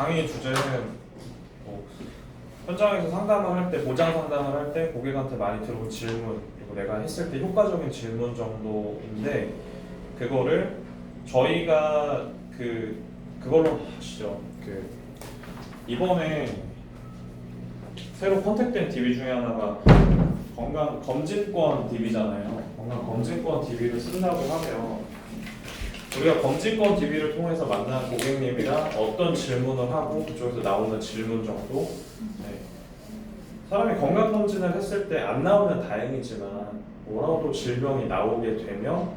강의 주제는 뭐 현장에서 상담을 할 때, 보장 상담을 할 때 고객한테 많이 들어온 질문, 그리고 내가 했을 때 효과적인 질문 정도인데, 그거를 저희가 그걸로 하시죠. 이번에 새로 컨택된 DB 중에 하나가 건강검진권 DB잖아요. 건강검진권 DB를 쓴다고 하면 우리가 검진권 DB를 통해서 만난 고객님이랑 어떤 질문을 하고 그쪽에서 나오는 질문 정도. 네. 사람이 건강검진을 했을 때 안 나오면 다행이지만 뭐라도 질병이 나오게 되면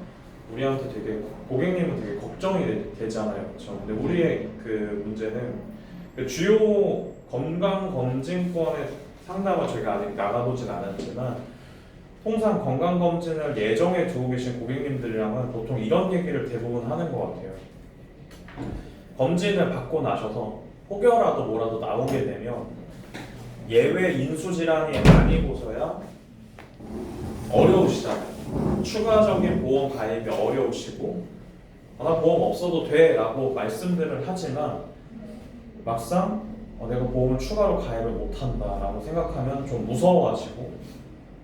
우리한테 되게, 고객님은 되게 걱정이 되잖아요. 그렇죠? 근데 우리의 그 문제는 그 주요 건강검진권의 상담을 저희가 아직 나가보진 않았지만, 통상 건강검진을 예정에 두고 계신 고객님들이랑은 보통 이런 얘기를 대부분 하는 것 같아요. 검진을 받고 나셔서 혹여라도 뭐라도 나오게 되면 예외 인수질환이 아니고서야 어려우시잖아요. 추가적인 보험 가입이 어려우시고, 나 보험 없어도 돼 라고 말씀들을 하지만 막상 내가 보험을 추가로 가입을 못한다 라고 생각하면 좀 무서워하시고,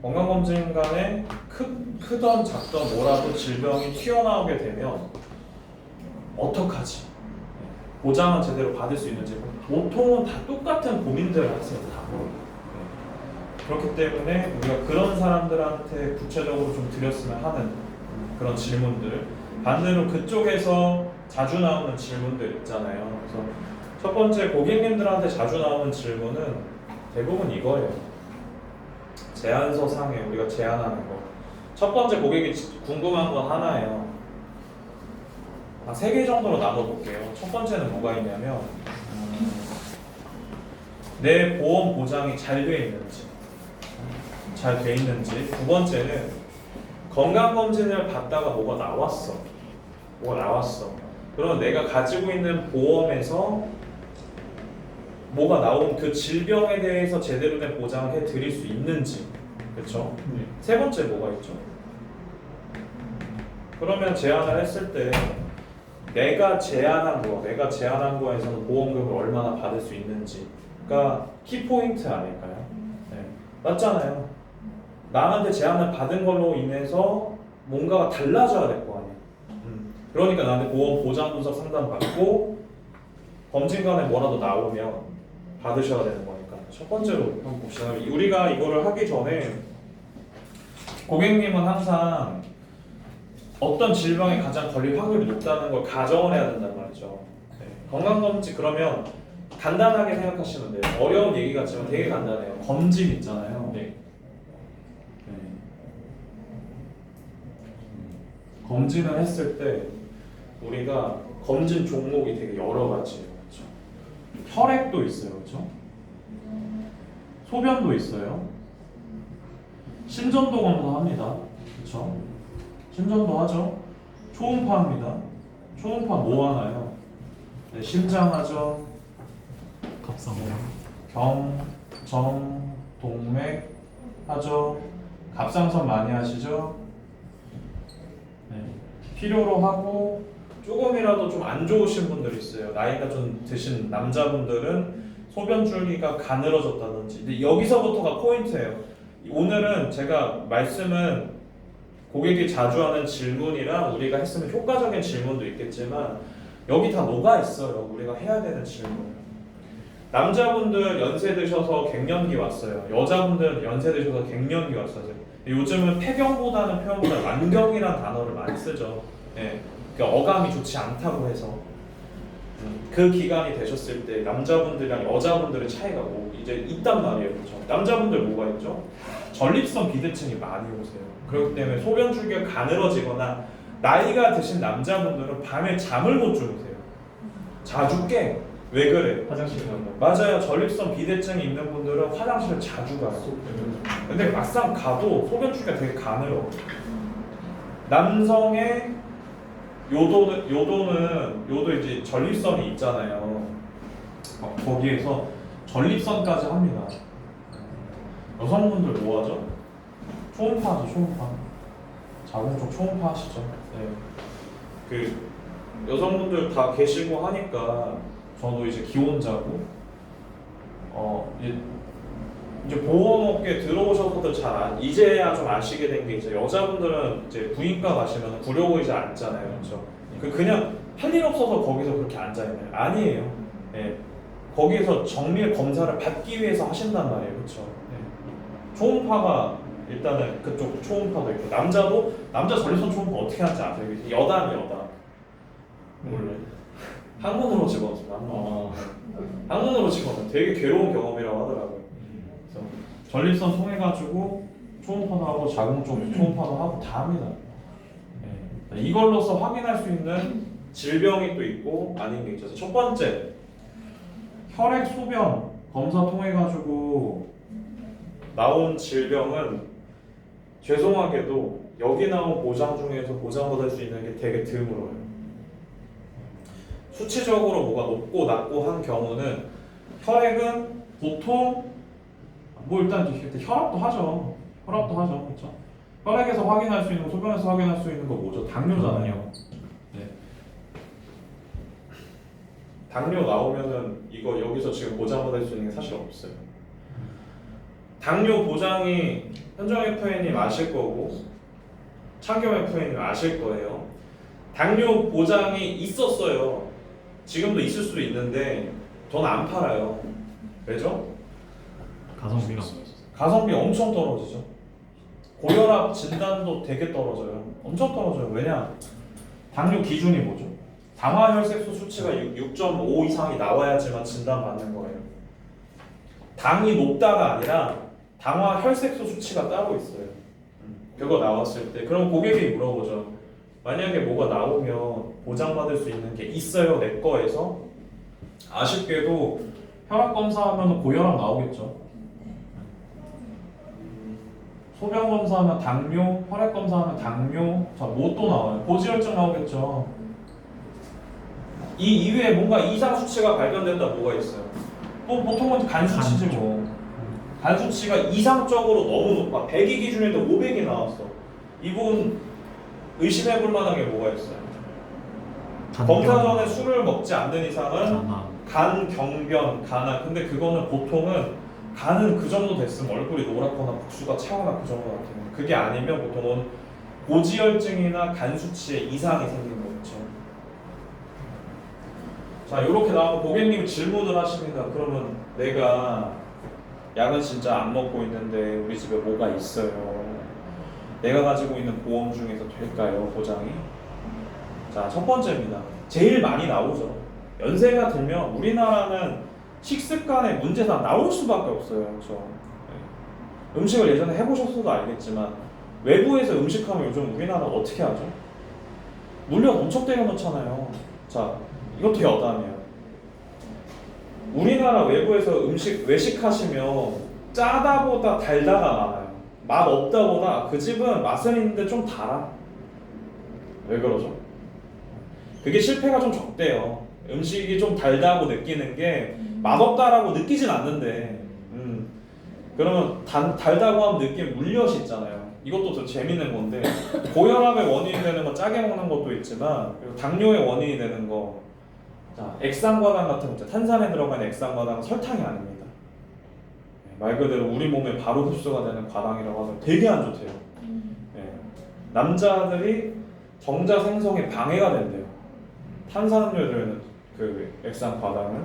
건강검진 간에 크던 작던 뭐라도 질병이 튀어나오게 되면 어떡하지? 보장은 제대로 받을 수 있는지, 보통은 다 똑같은 고민들을 하세요. 다. 그렇기 때문에 우리가 그런 사람들한테 구체적으로 좀 드렸으면 하는 그런 질문들, 반대로 그쪽에서 자주 나오는 질문들 있잖아요. 그래서 첫 번째, 고객님들한테 자주 나오는 질문은 대부분 이거예요. 제안서 상에 우리가 제안하는 거. 첫 번째, 고객이 궁금한 건 하나예요. 한 3개 정도로 나눠볼게요. 첫 번째는 뭐가 있냐면, 내 보험 보장이 잘 돼 있는지. 두 번째는 건강검진을 받다가 뭐가 나왔어. 그럼 내가 가지고 있는 보험에서 뭐가 나온 그 질병에 대해서 제대로 된 보장을 해드릴 수 있는지. 그렇죠? 세 번째 뭐가 있죠? 그러면 제안을 했을 때 내가 제안한 거에서는 보험금을 얼마나 받을 수 있는지가 키포인트 아닐까요? 네. 맞잖아요. 남한테 제안을 받은 걸로 인해서 뭔가가 달라져야 될 거 아니에요. 그러니까 나한테 보험 보장 분석 상담 받고 검진관에 뭐라도 나오면 받으셔야 되는 거니까. 첫 번째로 한번 봅시다. 우리가 이거를 하기 전에 고객님은 항상 어떤 질병에 가장 걸릴 확률이 높다는 걸 가정을 해야 된단 말이죠. 네. 건강검진, 그러면 간단하게 생각하시면 돼요. 어려운 얘기 같지만 되게 간단해요. 검진 있잖아요. 네. 검진을 했을 때 우리가 검진 종목이 되게 여러 가지예요. 그렇죠? 혈액도 있어요. 그렇죠? 소변도 있어요. 심전도 검사합니다. 그렇죠? 심전도 하죠. 초음파 합니다. 초음파 뭐 하나요? 네, 심장 하죠. 정, 동맥 하죠. 갑상선 많이 하시죠. 네. 필요로 하고, 조금이라도 좀 안 좋으신 분들이 있어요. 나이가 좀 드신 남자분들은 소변 줄기가 가늘어졌다든지. 근데 여기서부터가 포인트예요. 오늘은 제가 말씀은 고객이 자주 하는 질문이랑 우리가 했으면 효과적인 질문도 있겠지만 여기 다 녹아 있어요. 우리가 해야 되는 질문. 남자분들 연세 드셔서 갱년기 왔어요. 여자분들 연세 드셔서 갱년기 왔어요. 요즘은 폐경보다는 표현보다 완경이라는 단어를 많이 쓰죠. 네. 어감이 좋지 않다고 해서 그 기간이 되셨을 때 남자분들이랑 여자분들의 차이가 뭐 이제 있단 말이에요. 그렇죠? 남자분들 뭐가 있죠? 전립선 비대증이 많이 오세요. 그렇기 때문에 소변 줄기가 가늘어지거나, 나이가 드신 남자분들은 밤에 잠을 못 주무세요. 자주 깨. 왜 그래? 화장실 가는 거. 맞아요. 전립선 비대증이 있는 분들은 화장실을 자주 가요. 근데 막상 가도 소변 줄기가 되게 가늘어. 남성의 요도 이제 전립선이 있잖아요. 거기에서 전립선까지 합니다. 여성분들 뭐 하죠? 초음파죠, 초음파. 자궁 쪽 초음파 하시죠. 네. 그 여성분들 다 계시고 하니까 저도 이제 기혼자고 이제 보험업계 들어오셔서도 이제야 좀 아시게 된 게 이제 여자분들은 이제 부인과 가시면 구려의자 앉잖아요, 그렇죠? 그냥 할 일 없어서 거기서 그렇게 앉아 있나요? 아니에요. 예. 거기에서 정밀 검사를 받기 위해서 하신단 말이에요, 그렇죠? 예. 초음파가 일단은 그쪽 초음파도 있고 남자 전립선 초음파 어떻게 하는지 아세요? 여담 원래 항문으로 집어넣습니다. 항문으로 집어넣으면 되게 괴로운 경험이라고 하더라고요. 그래서 전립선 통해 가지고 초음파도 하고 자궁 쪽 초음파도 하고 다 합니다. 예. 이걸로서 확인할 수 있는 질병이 또 있고 아닌 게 있죠. 첫 번째, 혈액 소변 검사 통해 가지고 나온 질병은 죄송하게도 여기 나온 보장 중에서 보장받을 수 있는 게 되게 드물어요. 수치적으로 뭐가 높고 낮고 한 경우는 혈액은 보통 뭐 일단 혈압도 하죠. 그렇죠? 혈액에서 확인할 수 있는 거, 소변에서 확인할 수 있는 거 뭐죠? 당뇨잖아요. 네. 당뇨 나오면은 이거 여기서 지금 보장받을 수 있는 게 사실 없어요. 당뇨 보장이 현정 FA님 아실 거고 창겸 FA님 아실 거예요. 당뇨 보장이 있었어요. 지금도 있을 수도 있는데 돈 안 팔아요. 왜죠? 가성비 엄청 떨어지죠. 고혈압 진단도 되게 떨어져요. 엄청 떨어져요. 왜냐? 당뇨 기준이 뭐죠? 당화혈색소 수치가 6.5 이상이 나와야지만 진단받는 거예요. 당이 높다가 아니라 당화혈색소 수치가 따로 있어요. 그거 나왔을 때 그럼 고객이 물어보죠. 만약에 뭐가 나오면 보장받을 수 있는 게 있어요 내 거에서? 아쉽게도 혈압 검사하면 고혈압 나오겠죠. 소변 검사하면 당뇨, 혈액 검사하면 당뇨, 뭐 또 나와요? 고지혈증 나오겠죠. 이 이외에 뭔가 이상 수치가 발견된다 뭐가 있어요? 또 보통은 간 수치지 뭐. 간 수치가 이상적으로 너무 높아. 100이 기준인데 500이 나왔어. 이분 의심해볼 만한 게 뭐가 있어요? 검사 전에 술을 먹지 않는 이상은 간, 경변, 간암. 근데 그거는 보통은 간은 그 정도 됐으면 얼굴이 노랗거나 국수가 차거나 그 정도 같아요. 그게 아니면 보통은 고지혈증이나 간 수치에 이상이 생긴 거죠. 자, 이렇게 나오면 고객님이 질문을 하십니다. 그러면 내가 약은 진짜 안 먹고 있는데 우리 집에 뭐가 있어요? 내가 가지고 있는 보험 중에서 될까요? 보장이? 자, 첫 번째입니다. 제일 많이 나오죠. 연세가 들면 우리나라는 식습관에 문제가 나올 수밖에 없어요. 그렇죠? 음식을 예전에 해보셨어도 알겠지만 외부에서 음식하면 요즘 우리나라 어떻게 하죠? 물엿 엄청 때려 넣잖아요. 자, 이것도 여담이에요. 우리나라 외부에서 음식 외식하시면 짜다보다 달다가 많아요. 맛 없다보다 그 집은 맛은 있는데 좀 달아. 왜 그러죠? 그게 실패가 좀 적대요. 음식이 좀 달다고 느끼는 게 맛없다라고 느끼진 않는데 그러면 달다고 하면 느끼는 물엿이 있잖아요. 이것도 더 재밌는 건데 고혈압의 원인이 되는 건 짜게 먹는 것도 있지만 그리고 당뇨의 원인이 되는 거 자, 액상과당 같은 거 탄산에 들어간 액상과당은 설탕이 아닙니다. 말 그대로 우리 몸에 바로 흡수가 되는 과당이라고 하면 되게 안 좋대요. 남자들이 정자 생성에 방해가 된대요. 탄산음료에 들어있는 그 액상과당은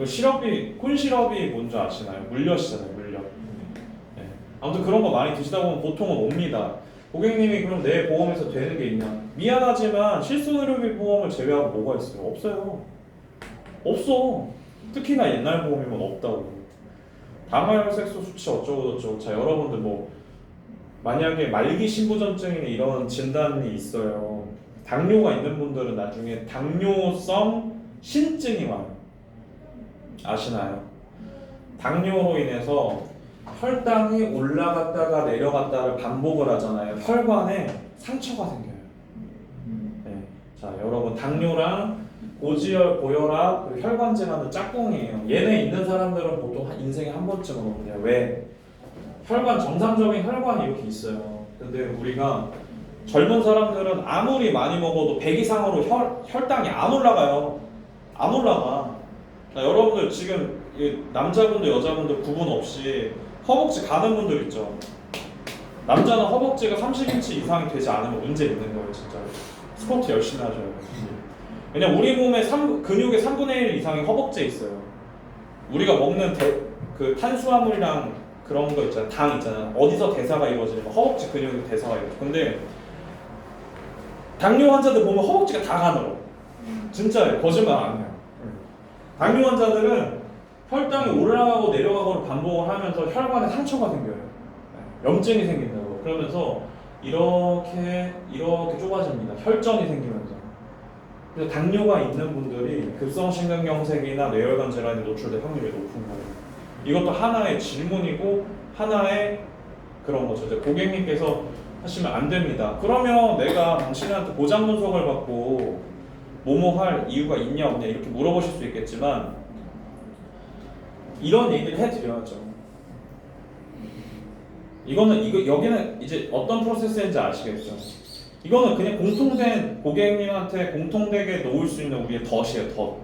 시럽이 콘시럽이 뭔지 아시나요? 물엿이잖아요. 물엿. 아무튼 그런 거 많이 드시다 보면 보통은 옵니다. 고객님이 그럼 내 보험에서 되는 게 있냐? 미안하지만 실손의료비 보험을 제외하고 뭐가 있어요? 없어요. 없어. 특히나 옛날 보험이면 없다고. 당화혈색소 수치 어쩌고 저쩌고. 자, 여러분들 뭐 만약에 말기 신부전증이나 이런 진단이 있어요. 당뇨가 있는 분들은 나중에 당뇨성 신증이 와요. 아시나요? 당뇨로 인해서 혈당이 올라갔다가 내려갔다를 반복을 하잖아요. 혈관에 상처가 생겨요. 네. 자, 여러분 당뇨랑 고지혈, 고혈압, 그리고 혈관 질환은 짝꿍이에요. 얘네 있는 사람들은 보통 인생에 한 번쯤은 옵니다. 왜? 혈관 정상적인 혈관이 이렇게 있어요. 근데 우리가 젊은 사람들은 아무리 많이 먹어도 100 이상으로 혈당이 안 올라가요. 안 올라가. 여러분들 지금 남자분들 여자분들 구분 없이 허벅지 가는 분들 있죠. 남자는 허벅지가 30인치 이상이 되지 않으면 문제 있는 거예요, 진짜. 스쿼트 열심히 하셔야 돼요. 왜냐면 우리 몸의 근육의 3분의 1 이상이 허벅지에 있어요. 우리가 먹는 그 탄수화물이랑 그런 거 있잖아요. 당 있잖아요. 어디서 대사가 이루어지냐면 허벅지 근육에서 대사가 이루어져. 근데 당뇨 환자들 보면 허벅지가 다 가늘어. 진짜예요. 거짓말 안 해요. 당뇨 환자들은 혈당이 올라가고 내려가고를 반복을 하면서 혈관에 상처가 생겨요. 염증이 생긴다고. 그러면서 이렇게 좁아집니다. 혈전이 생기면서. 그래서 당뇨가 있는 분들이 급성심근경색이나 뇌혈관 질환에 노출될 확률이 높은 거예요. 이것도 하나의 질문이고 하나의 그런 거죠. 이제 고객님께서 하시면 안 됩니다. 그러면 내가 당신한테 보장 분석을 받고 뭐뭐 할 이유가 있냐 없냐 이렇게 물어보실 수 있겠지만 이런 얘기를 해드려야죠. 여기는 이제 어떤 프로세스인지 아시겠죠? 이거는 그냥 공통된 고객님한테 공통되게 놓을 수 있는 우리의 덫이에요, 덫.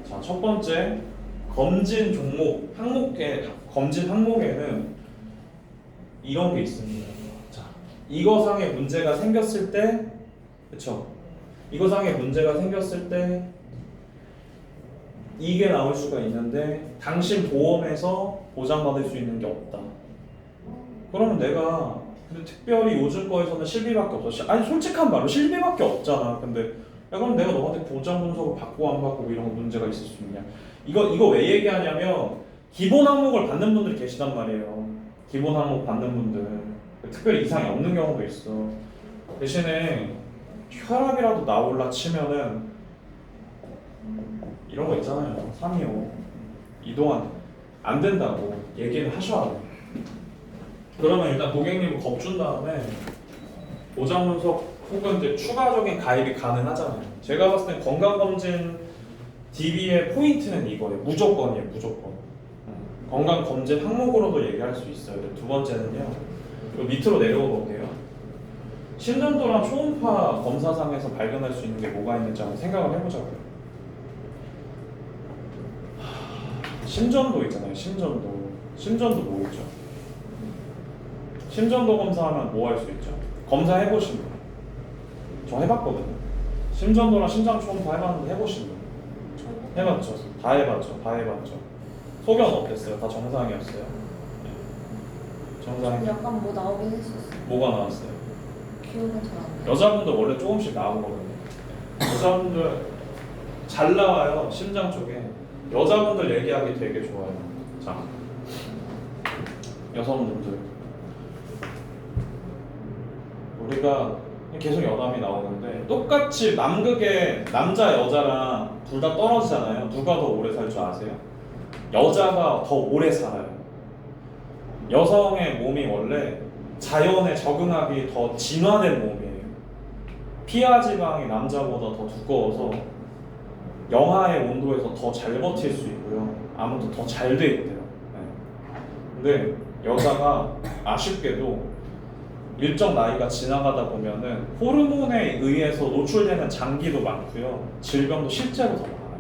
자, 첫 번째 검진 종목 검진 항목에는 이런 게 있습니다. 자, 이거상의 문제가 생겼을 때, 그렇죠? 이거상의 문제가 생겼을 때 이게 나올 수가 있는데 당신 보험에서 보장받을 수 있는 게 없다. 그러면 내가 근데 특별히 요즘 거에서는 실비밖에 없어. 아니 솔직한 말로 실비밖에 없잖아. 근데 야 그럼 내가 너한테 보장 분석을 받고 안 받고 이런 거 문제가 있을 수 있냐? 이거 왜 얘기하냐면 기본 항목을 받는 분들이 계시단 말이에요. 기본 항목 받는 분들 특별히 이상이 없는 경우도 있어. 대신에 혈압이라도 나올라 치면은 이런 거 있잖아요. 325 이동안 안 된다고 얘기를 하셔야 돼. 그러면 일단 고객님을 겁준 다음에 보장 분석 혹은 이제 추가적인 가입이 가능하잖아요. 제가 봤을 땐 건강검진 DB의 포인트는 이거예요. 무조건이에요, 무조건. 건강검진 항목으로도 얘기할 수 있어요. 두 번째는요. 밑으로 내려가 볼게요. 심전도랑 초음파 검사상에서 발견할 수 있는 게 뭐가 있는지 한번 생각을 해보자고요. 심전도 있잖아요. 심전도 뭐 있죠? 심전도 검사하면 뭐 할 수 있죠? 검사해보신 분. 저 해봤거든요. 심전도랑 심장 초음파 해봤는데 해보신 분. 해봤죠. 다 해봤죠. 소견 어땠어요? 다 정상이었어요? 네. 정상이. 약간 뭐 나오긴 했었어요. 뭐가 나왔어요? 기억은 잘 안 나요. 여자분들 원래 조금씩 나오거든요. 여자분들 잘 나와요. 심장 쪽에. 여자분들 얘기하기 되게 좋아요. 자, 여성분들 우리가 계속 여담이 나오는데 똑같이 남극에 남자 여자랑 둘 다 떨어지잖아요. 누가 더 오래 살 줄 아세요? 여자가 더 오래 살아요. 여성의 몸이 원래 자연에 적응하기 더 진화된 몸이에요. 피하 지방이 남자보다 더 두꺼워서 영하의 온도에서 더 잘 버틸 수 있고요. 아무튼 더 잘 돼 있대요. 네. 근데 여자가 아쉽게도 일정 나이가 지나가다 보면은 호르몬에 의해서 노출되는 장기도 많고요. 질병도 실제로 더 많아요.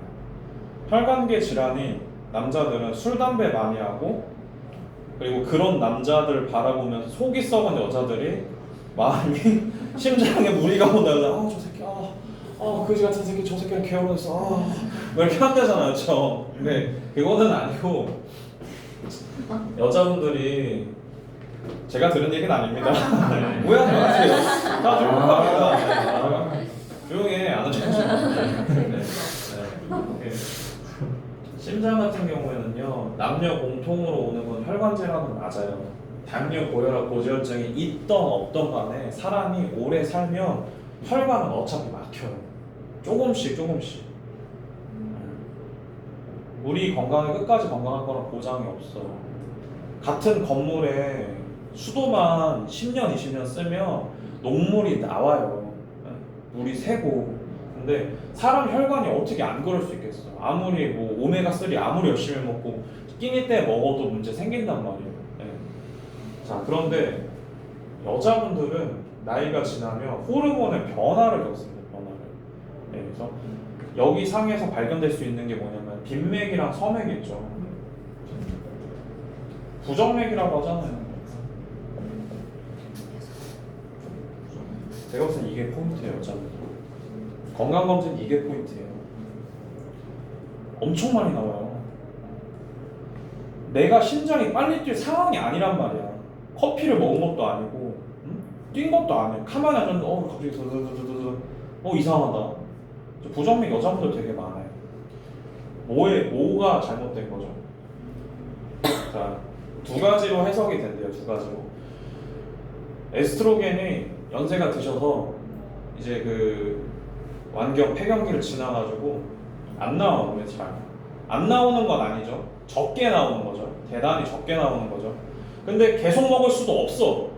혈관계 질환이 남자들은 술, 담배 많이 하고 그리고 그런 남자들 바라보면서 속이 썩은 여자들이 마음이 심장에 무리가 온다고 저 새끼 그지 같은 새끼 저 새끼랑 결혼했어 뭐 이렇게 한대잖아요. 저 근데 그거는 아니고 여자분들이 제가 들은 얘기는 아닙니다. 오해하지 마세요. 다 조용합니다. 조용해 안 하셔도 심장 같은 경우에는요 남녀 공통으로 오는 건 혈관 질환은 맞아요. 당뇨, 고혈압, 고지혈증이 있던 없던 간에 사람이 오래 살면 혈관은 어차피 막혀요. 조금씩 우리 건강이 끝까지 건강할 거란 보장이 없어. 같은 건물에 수도만 10년, 20년 쓰면 녹물이 나와요. 물이 새고. 근데 사람 혈관이 어떻게 안 그럴 수 있겠어? 아무리 뭐 오메가3 아무리 열심히 먹고 끼니 때 먹어도 문제 생긴단 말이에요. 네. 자, 그런데 여자분들은 나이가 지나면 호르몬의 변화를 겪습니다. 변화를. 네, 그래서 여기 상에서 발견될 수 있는 게 뭐냐면 빈맥이랑 서맥이 있죠. 부정맥이라고 하잖아요. 제가 봤을 때 이게 포인트예요. 어차피 건강검진 이게 포인트예요. 엄청 많이 나와요. 내가 심장이 빨리 뛸 상황이 아니란 말이야. 커피를 먹은 것도 아니고 뛴 것도 아니에요. 가만히 앉았는데 갑자기 드드드드드 이상하다. 부정맥 여자분들 되게 많아요. 뭐가 잘못된 거죠? 자, 두 가지로 해석이 된대요. 두 가지로. 에스트로겐이 연세가 드셔서 이제 그 완경 폐경기를 지나가지고 안 나오는 잘. 안 나오는 건 아니죠. 적게 나오는 거죠. 대단히 적게 나오는 거죠. 근데 계속 먹을 수도 없어.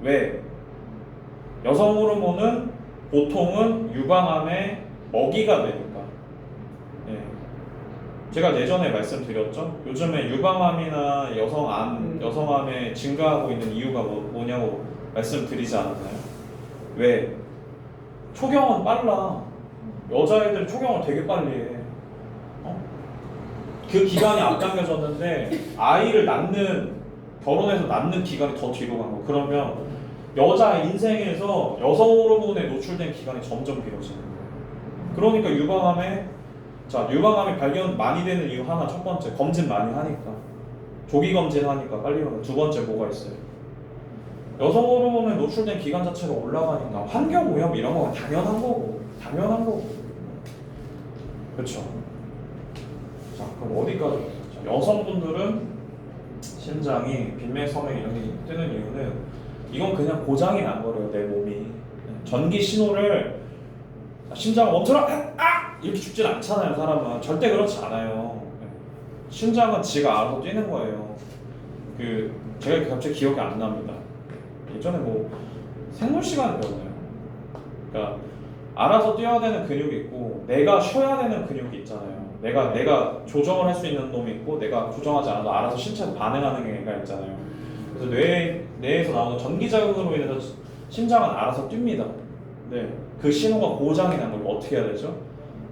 왜? 여성 호르몬은 보통은 유방암의 먹이가 되니까. 예. 제가 예전에 말씀드렸죠. 요즘에 유방암이나 여성암에 증가하고 있는 이유가 뭐냐고 말씀드리지 않았나요? 왜? 초경은 빨라. 여자애들은 초경을 되게 빨리 해. 그 기간이 앞당겨졌는데 아이를 결혼해서 낳는 기간이 더 뒤로 간 거. 그러면 여자 인생에서 여성 호르몬에 노출된 기간이 점점 길어지는 거예요. 그러니까 유방암이 발견 많이 되는 이유 하나, 첫 번째 검진 많이 하니까, 조기 검진 하니까 빨리 오는. 두 번째 뭐가 있어요? 여성 호르몬에 노출된 기간 자체가 올라가니까 환경 오염 이런 거 당연한 거고. 그렇죠. 자, 그럼 어디까지? 여성분들은 심장이 빈맥, 서맥 이런 게 뜨는 이유는 이건 그냥 고장이 난 거래요. 내 몸이 전기 신호를 심장 멈춰라 이렇게 죽진 않잖아요. 사람은 절대 그렇지 않아요. 심장은 지가 알아서 뛰는 거예요. 제가 갑자기 기억이 안 납니다. 예전에 생물 시간을 배웠나요? 그러니까 알아서 뛰어야 되는 근육이 있고 내가 쉬어야 되는 근육이 있잖아요. 내가 조정을 할 수 있는 놈이 있고 내가 조정하지 않아도 알아서 신체에서 반응하는 애가 있잖아요. 그래서 뇌에서 나오는 전기 자극으로 인해서 심장은 알아서 뜁니다. 네, 그 신호가 고장이 난 걸 어떻게 해야 되죠?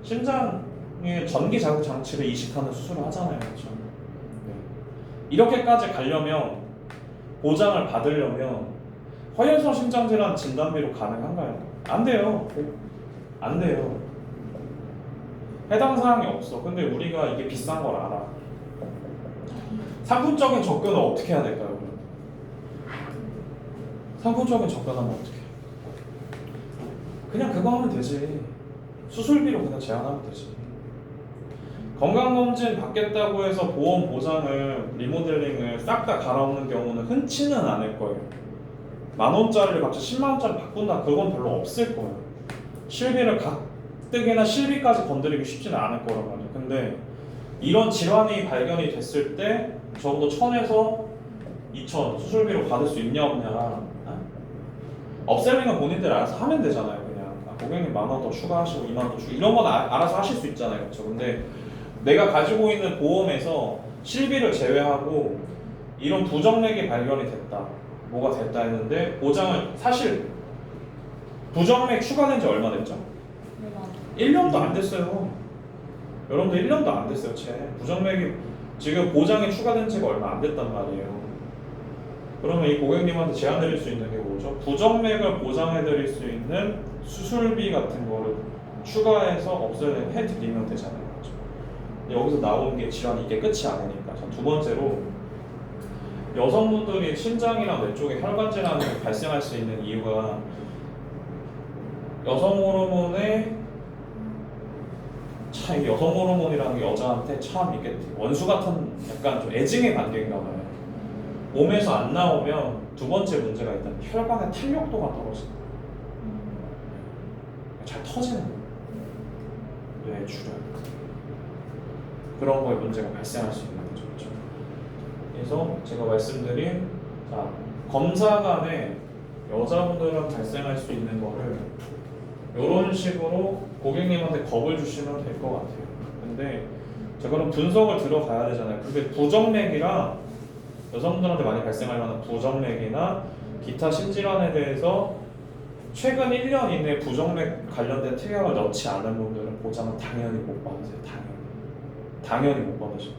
심장에 전기 자극 장치를 이식하는 수술을 하잖아요. 그렇죠? 네. 이렇게까지 가려면 보장을 받으려면 허혈성 심장질환 진단비로 가능한가요? 안 돼요. 안 돼요. 해당 사항이 없어. 근데 우리가 이게 비싼 걸 알아. 상품적인 접근을 어떻게 해야 될까요? 상품적인 접근하면 어떻게 해? 그냥 그거 하면 되지. 수술비로 그냥 제한하면 되지. 건강검진 받겠다고 해서 보험 보장을 리모델링을 싹 다 갈아엎는 경우는 흔치는 않을 거예요. 10,000원짜리를 갑자기 100,000원짜리 바꾼다, 그건 별로 없을 거예요. 실비를 가뜩이나 실비까지 건드리기 쉽지는 않을 거란 말이에요. 근데 이런 질환이 발견이 됐을 때 적어도 1,000에서 2,000 수술비로 받을 수 있냐 없냐. 업셀링은 본인들 알아서 하면 되잖아요. 그냥 고객님 10,000원 더 추가하시고 20,000원 더 추가, 이런 건 알아서 하실 수 있잖아요. 그렇죠? 근데 내가 가지고 있는 보험에서 실비를 제외하고 이런 부정맥이 발견이 됐다, 뭐가 됐다 했는데 보장을, 사실 부정맥 추가된 지 얼마 됐죠? 1년도 안 됐어요. 여러분들 1년도 안 됐어요. 부정맥이 지금 보장이 추가된 지가 얼마 안 됐단 말이에요. 그러면 이 고객님한테 제안 드릴 수 있는 게 뭐죠? 부정맥을 보장해 드릴 수 있는 수술비 같은 거를 추가해서 해드리면 되잖아요. 그렇죠? 여기서 나오는 게 질환이 이게 끝이 아니니까. 자, 두 번째로, 여성분들이 심장이나 뇌 쪽에 혈관 질환이 발생할 수 있는 이유가 여성 호르몬의 이게 여성 호르몬이라는 게 여자한테 참 이게 원수 같은 약간 좀 애증의 관계인가 봐요. 몸에서 안 나오면 두 번째 문제가 일단 혈관의 탄력도가 떨어진다. 잘 터지는 거예요. 뇌출혈. 그런 거에 문제가 발생할 수 있는 거죠. 그렇죠? 그래서 제가 말씀드린, 자, 검사간에 여자분들은 발생할 수 있는 거를 이런 식으로 고객님한테 겁을 주시면 될 것 같아요. 근데 제가 그럼 분석을 들어가야 되잖아요. 근데 부정맥이랑 여성분들한테 많이 발생할 만한 부정맥이나 기타 심질환에 대해서 최근 1년 이내에 부정맥 관련된 특약을 넣지 않은 분들은 보장은 당연히 못 받으세요. 당연히 못 받으셔.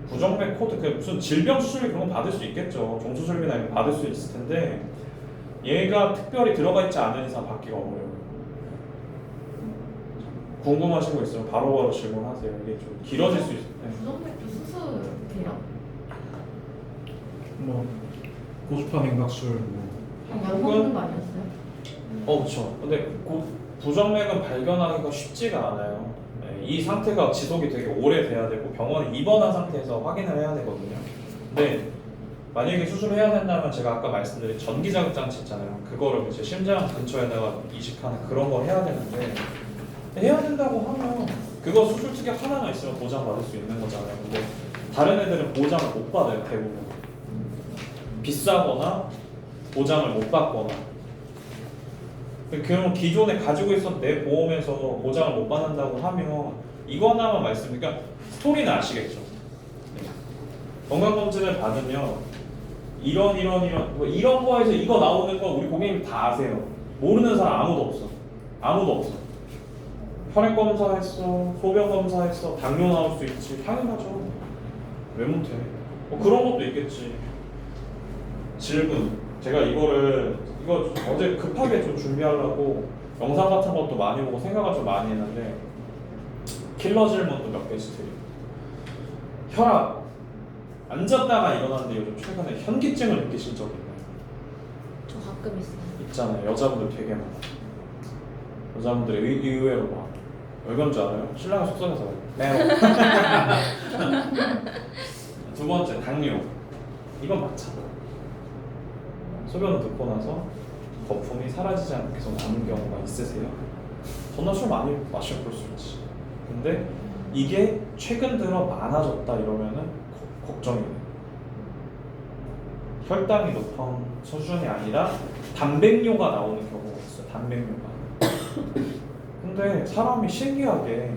부정맥 코드 그 무슨 질병 수술비 그런 거 받을 수 있겠죠. 종수술비나 이런 거 받을 수 있을 텐데 얘가 특별히 들어가 있지 않은 이상 받기가 어려워요. 궁금하신 거 있으면 바로바로 질문하세요. 이게 좀 길어질 수 있어요. 네. 부정맥도 수술돼요? 뭐 고주파 냉각술 뭐 약 먹는 거 아니었어요? 그렇죠. 근데 부정맥은 발견하기가 쉽지가 않아요. 네, 이 상태가 지속이 되게 오래 돼야 되고 병원에 입원한 상태에서 확인을 해야 되거든요. 근데 만약에 수술을 해야 된다면 제가 아까 말씀드린 전기자극 장치 있잖아요. 그거를 이제 심장 근처에다가 이식하는 그런 걸 해야 되는데 해야 된다고 하면 그거 수술 특약 하나가 있으면 보장받을 수 있는 거잖아요. 근데 다른 애들은 보장을 못 받아요. 대부분 비싸거나 보장을 못 받거나. 그럼 기존에 가지고 있었던 내 보험에서 보장을 못 받는다고 하면 이거 하나만 그러니까 스토리는 아시겠죠? 네. 건강검진을 받으면 이런 거에서 이거 나오는 거 우리 고객님 다 아세요. 모르는 사람 아무도 없어. 혈액 검사했어, 소변 검사했어, 당뇨 나올 수 있지. 당연하죠. 왜 못해? 그런 것도 있겠지. 질문. 제가 이거 어제 급하게 좀 준비하려고 영상 같은 것도 많이 보고 생각을 좀 많이 했는데 킬러 질문도 몇 개씩 드려요. 혈압. 앉았다가 일어났는데 요즘 최근에 현기증을 느끼신 적 있나요? 저 가끔 있어요. 있잖아요. 여자분들 되게 많아요. 여자분들이 의외로 많아요. 왜 그런 줄 알아요? 신랑이 속상해서 그래요. 두 번째, 당뇨. 이건 맞잖아. 소변을 듣고 나서 거품이 사라지지 않고 계속 남는 경우가 있으세요? 전날 술 많이 마시면 그럴 수 있지. 근데 이게 최근 들어 많아졌다 이러면은 걱정이 돼요. 혈당이 높은 수준이 아니라 단백뇨가 나오는 경우가 있어요. 단백뇨가. 근데 사람이 신기하게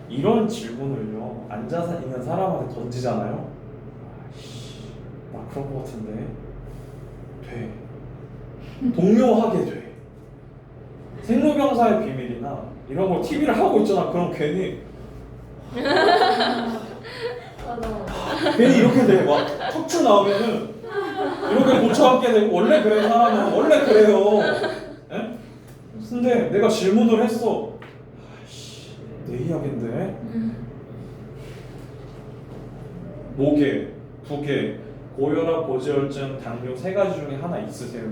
이런 질문을요 앉아서 있는 사람한테 던지잖아요. 아이씨, 나 그런 거 같은데 돼. 동요하게 돼. 생로병사의 비밀이나 이런 걸 TV를 하고 있잖아. 그럼 괜히 괜히 이렇게 돼. 막 척추 나오면은 이렇게 고쳐갖게 되고 원래 그래 사람은 원래 그래요. 에? 근데 내가 질문을 했어. 아이씨, 내 이야기인데. 목에, 부계, 고혈압, 고지혈증, 당뇨 세 가지 중에 하나 있으세요?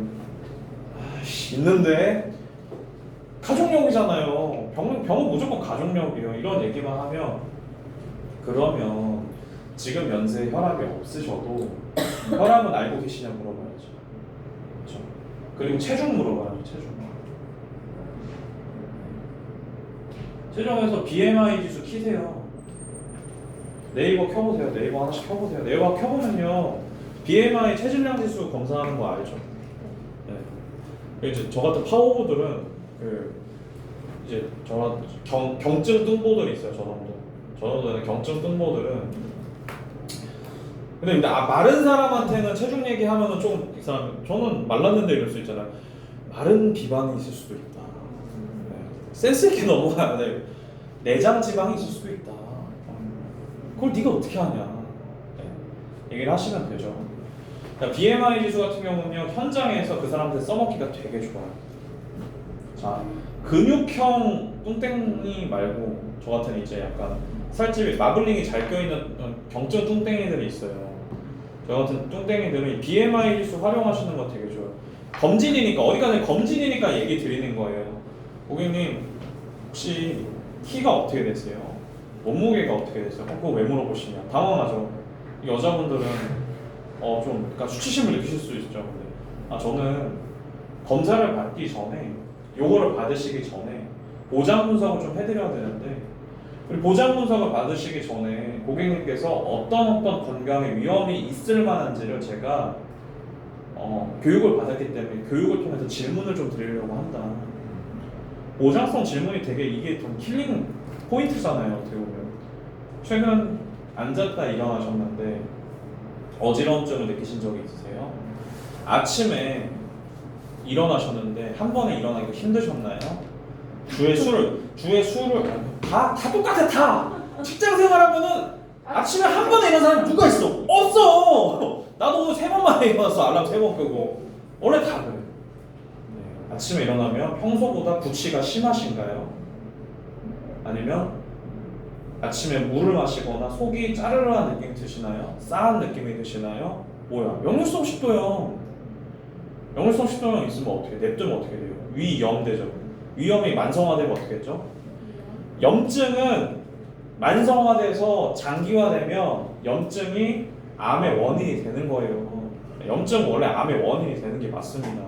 아이씨, 있는데 가족력이잖아요. 병은 무조건 가족력이에요. 이런 얘기만 하면 그러면 지금 연세에 혈압이 없으셔도 혈압은 알고 계시냐 물어봐야죠. 그렇죠? 그리고 체중 물어봐야죠. 체중에서 BMI 지수 키세요. 네이버 켜보세요. 네이버 하나씩 켜보세요. 네이버 켜보면요 BMI 체질량 지수 검사하는 거 알죠? 네. 이제 저 같은 파워보들은 이제 저런 경증 뚱보들이 있어요. 저 정도 되는 경증 뚱보들은 근데 마른 사람한테는 체중 얘기하면은 좀 이 사람 저는 말랐는데 이럴 수 있잖아요. 마른 비만이 있을 수도 있다. 네. 센스 있게 넘어가야 돼. 내장 지방이 있을 수도 있다. 그걸 네가 어떻게 하냐? 네. 얘기를 하시면 되죠. 그러니까 BMI 지수 같은 경우는요 현장에서 그 사람한테 써먹기가 되게 좋아요. 자, 근육형 뚱땡이 말고 저 같은 이제 약간 살집이 마블링이 잘 껴있는 경증 뚱땡이들이 있어요. 저 같은 뚱땡이들은 BMI 지수 활용하시는 거 되게 좋아요. 검진이니까 어디 가든 검진이니까 얘기 드리는 거예요. 고객님 혹시 키가 어떻게 되세요? 몸무게가 어떻게 되세요? 그거 왜 물어보시냐? 당황하죠. 여자분들은 좀 그러니까 수치심을 느끼실 수 있죠. 근데 저는 검사를 받기 전에 요거를 받으시기 전에 보장 분석을 좀 해드려야 되는데 우리 보장 분석을 받으시기 전에 고객님께서 어떤 건강에 위험이 있을 만한지를 제가 교육을 받았기 때문에 교육을 통해서 질문을 좀 드리려고 한다. 보장성 질문이 되게 이게 좀 킬링 포인트잖아요. 어떻게 보면 최근 앉았다 일어나셨는데 어지러움증을 느끼신 적이 있으세요? 아침에 일어나셨는데 한 번에 일어나기가 힘드셨나요? 주의 수를 다 똑같아 다. 직장 생활하면은 아침에 한 번에 일어나는 사람이 누가 있어? 없어. 나도 오늘 3번 만에 일어났어. 알람 3번 끄고. 원래 다 그래. 네. 아침에 일어나면 평소보다 구취가 심하신가요? 아니면 아침에 물을 마시거나 속이 짜르르한 느낌이 드시나요? 싸한 느낌이 드시나요? 뭐야? 역류성 식도염. 역류성 식도염 있으면 어떻게 냅두면 어떻게 돼요? 위염 되죠. 위염이 만성화되면 어떻게 했죠? 염증은 만성화돼서 장기화되면 염증이 암의 원인이 되는 거예요. 염증은 원래 암의 원인이 되는 게 맞습니다.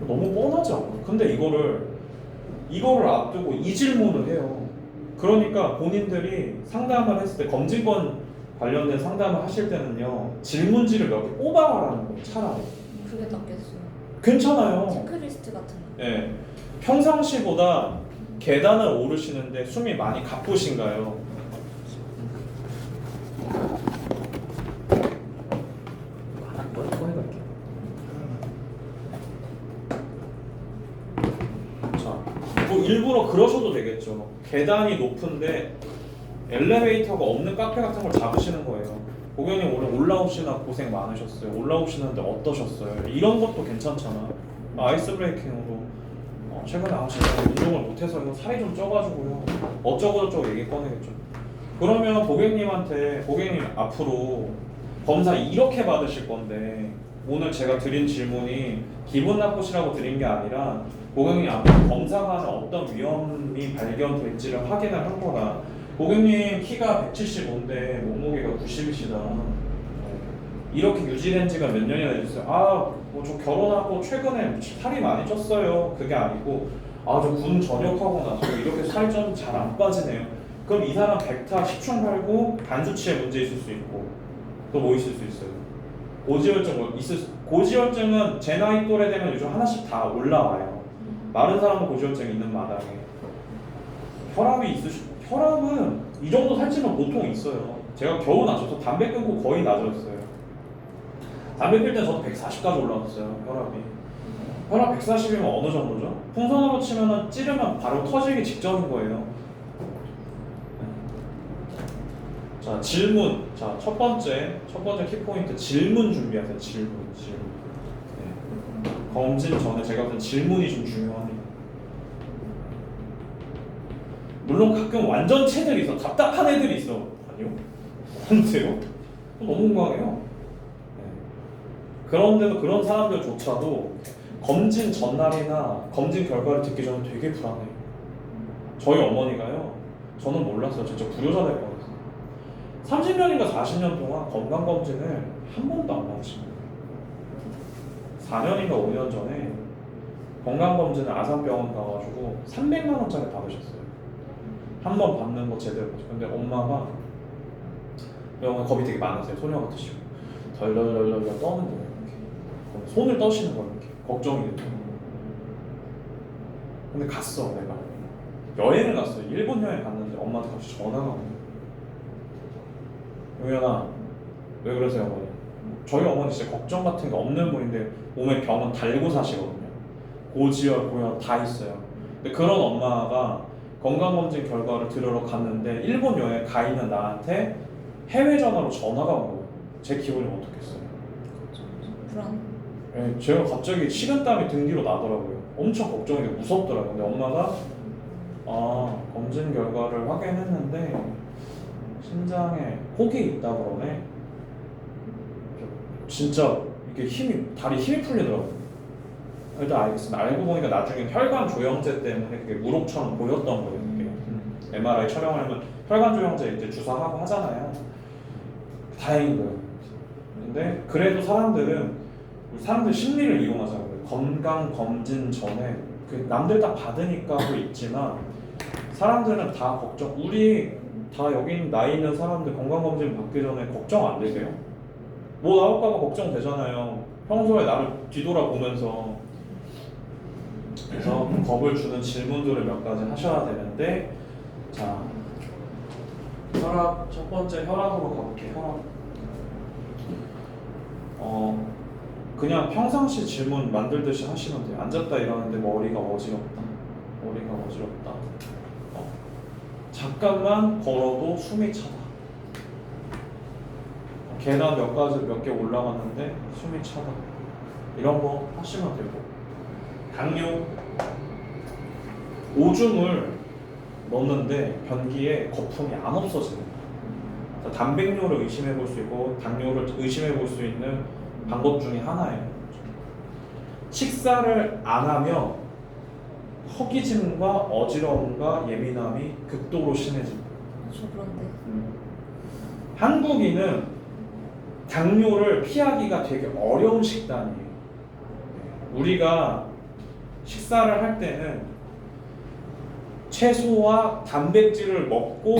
너무 뻔하지 않아요? 근데 이거를 앞두고 이 질문을 해요. 그러니까 본인들이 상담을 했을 때 검진권 관련된 상담을 하실 때는요 질문지를 몇 개 뽑아가라는 거예요. 차라리 그게 낫겠어요. 괜찮아요. 체크리스트 같은 거. 예, 평상시보다 계단을 오르시는데 숨이 많이 가쁘신가요? 자, 뭐 일부러 그러셔도 되겠죠. 계단이 높은데 엘리베이터가 없는 카페 같은 걸 잡으시는 거예요. 고객님 오늘 올라오시나 고생 많으셨어요. 올라오시는데 어떠셨어요? 이런 것도 괜찮잖아. 아이스 브레이킹으로 최근에 제가 운동을 못해서 이거 살이 좀 쪄가지고요. 어쩌고저쩌고 얘기 꺼내겠죠. 그러면 고객님 앞으로 검사 이렇게 받으실 건데 오늘 제가 드린 질문이 기분 나쁘시라고 드린 게 아니라 고객님 앞으로 검사가 하는 어떤 위험이 발견될지를 확인을 한 거라. 고객님 키가 175인데 몸무게가 90이시다. 이렇게 유지된 지가 몇 년이나 됐어요. 뭐 저 결혼하고 최근에 살이 많이 쪘어요. 그게 아니고 저 군 전역하고 나서 이렇게 살이 좀 잘 안 빠지네요. 그럼 이 사람 백타 10중 팔고 간수치에 문제 있을 수 있고 또 뭐 있을 수 있어요? 고지혈증은 제 나이 또래 되면 요즘 하나씩 다 올라와요. 마른 사람은 고지혈증이 있는 마당에 혈압은 이 정도 살찌면 보통 있어요. 제가 겨우 낮춰서 담배 끊고 거의 낮았어요. 담배 필 때 저도 140까지 올라왔어요. 혈압 140이면 어느 정도죠? 풍선으로 치면은 찌르면 바로 터지기 직전인 거예요. 자, 질문. 자, 첫 번째 키포인트 질문 준비하세요. 질문. 네. 검진 전에 제가 본 질문이 좀 중요합니다. 물론 가끔 완전 체들이 있어. 답답한 애들이 있어. 아니요? 안돼요? 너무 건강해요. 그런데도 그런 사람들조차도 검진 전날이나 검진 결과를 듣기 전에 되게 불안해요. 저희 어머니가요. 저는 몰랐어요. 진짜 불효자 될 뻔했어요. 30년인가 40년 동안 건강검진을 한 번도 안 받으신 거예요. 4년인가 5년 전에 건강검진을 아산병원 가가지고 300만 원짜리 받으셨어요. 한 번 받는 거 제대로 받으셨어요. 근데 엄마가 병원 겁이 되게 많으세요. 소녀 같으시고 덜덜덜덜 떠는 거예요. 이렇게. 손을 떠시는 거예요. 이렇게. 걱정이 되죠. 근데 갔어 내가. 여행을 갔어요. 일본 여행 갔는데 엄마한테 갑자기 전화가 온 거예요. 용현아 왜 그러세요 어머니? 저희 어머니 진짜 걱정 같은 게 없는 분인데 몸에 병은 달고 사시거든요. 고지혈, 고혈 다 있어요. 근데 그런 엄마가 건강검진 결과를 들으러 갔는데 일본 여행 가 있는 나한테 해외 전화로 전화가 온 거예요. 제 기분이 어떻겠어요? 불안. 네, 제가 갑자기 식은땀이 등 뒤로 나더라고요. 엄청 걱정이 되고 무섭더라고요. 근데 엄마가 검진 결과를 확인했는데 심장에 혹이 있다 그러네. 진짜 이렇게 다리 힘이 풀리더라고요. 일단 알겠습니다. 알고 보니까 나중에 혈관 조영제 때문에 그게 무록처럼 보였던 거예요. MRI 촬영하려면 혈관 조영제 이제 주사하고 하잖아요. 다행인 거예요. 근데 그래도 사람들 심리를 이용하잖아요. 건강 검진 전에 남들 다 받으니까 하고 있지만 사람들은 다 걱정. 우리 다 여기 나이 있는 사람들 건강검진 받기 전에 걱정 안 되세요? 뭐 나올까봐 걱정되잖아요. 평소에 나를 뒤돌아보면서. 그래서 겁을 주는 질문들을 몇 가지 하셔야 되는데, 자, 첫 번째 혈압으로 가볼게요. 그냥 평상시 질문 만들듯이 하시면 돼요. 앉았다 일어났는데 머리가 어지럽다. 머리가 어지럽다. 잠깐만 걸어도 숨이 차다. 계단 몇 개 올라갔는데 숨이 차다. 이런 거 하시면 되고. 당뇨, 오줌을 넣는데 변기에 거품이 안 없어지는 거예요. 단백뇨를 의심해 볼 수 있고 당뇨를 의심해 볼 수 있는 방법 중에 하나예요. 식사를 안 하면 허기짐과 어지러움과 예민함이 극도로 심해집니다. 저 그런데. 한국인은 당뇨를 피하기가 되게 어려운 식단이에요. 우리가 식사를 할 때는 채소와 단백질을 먹고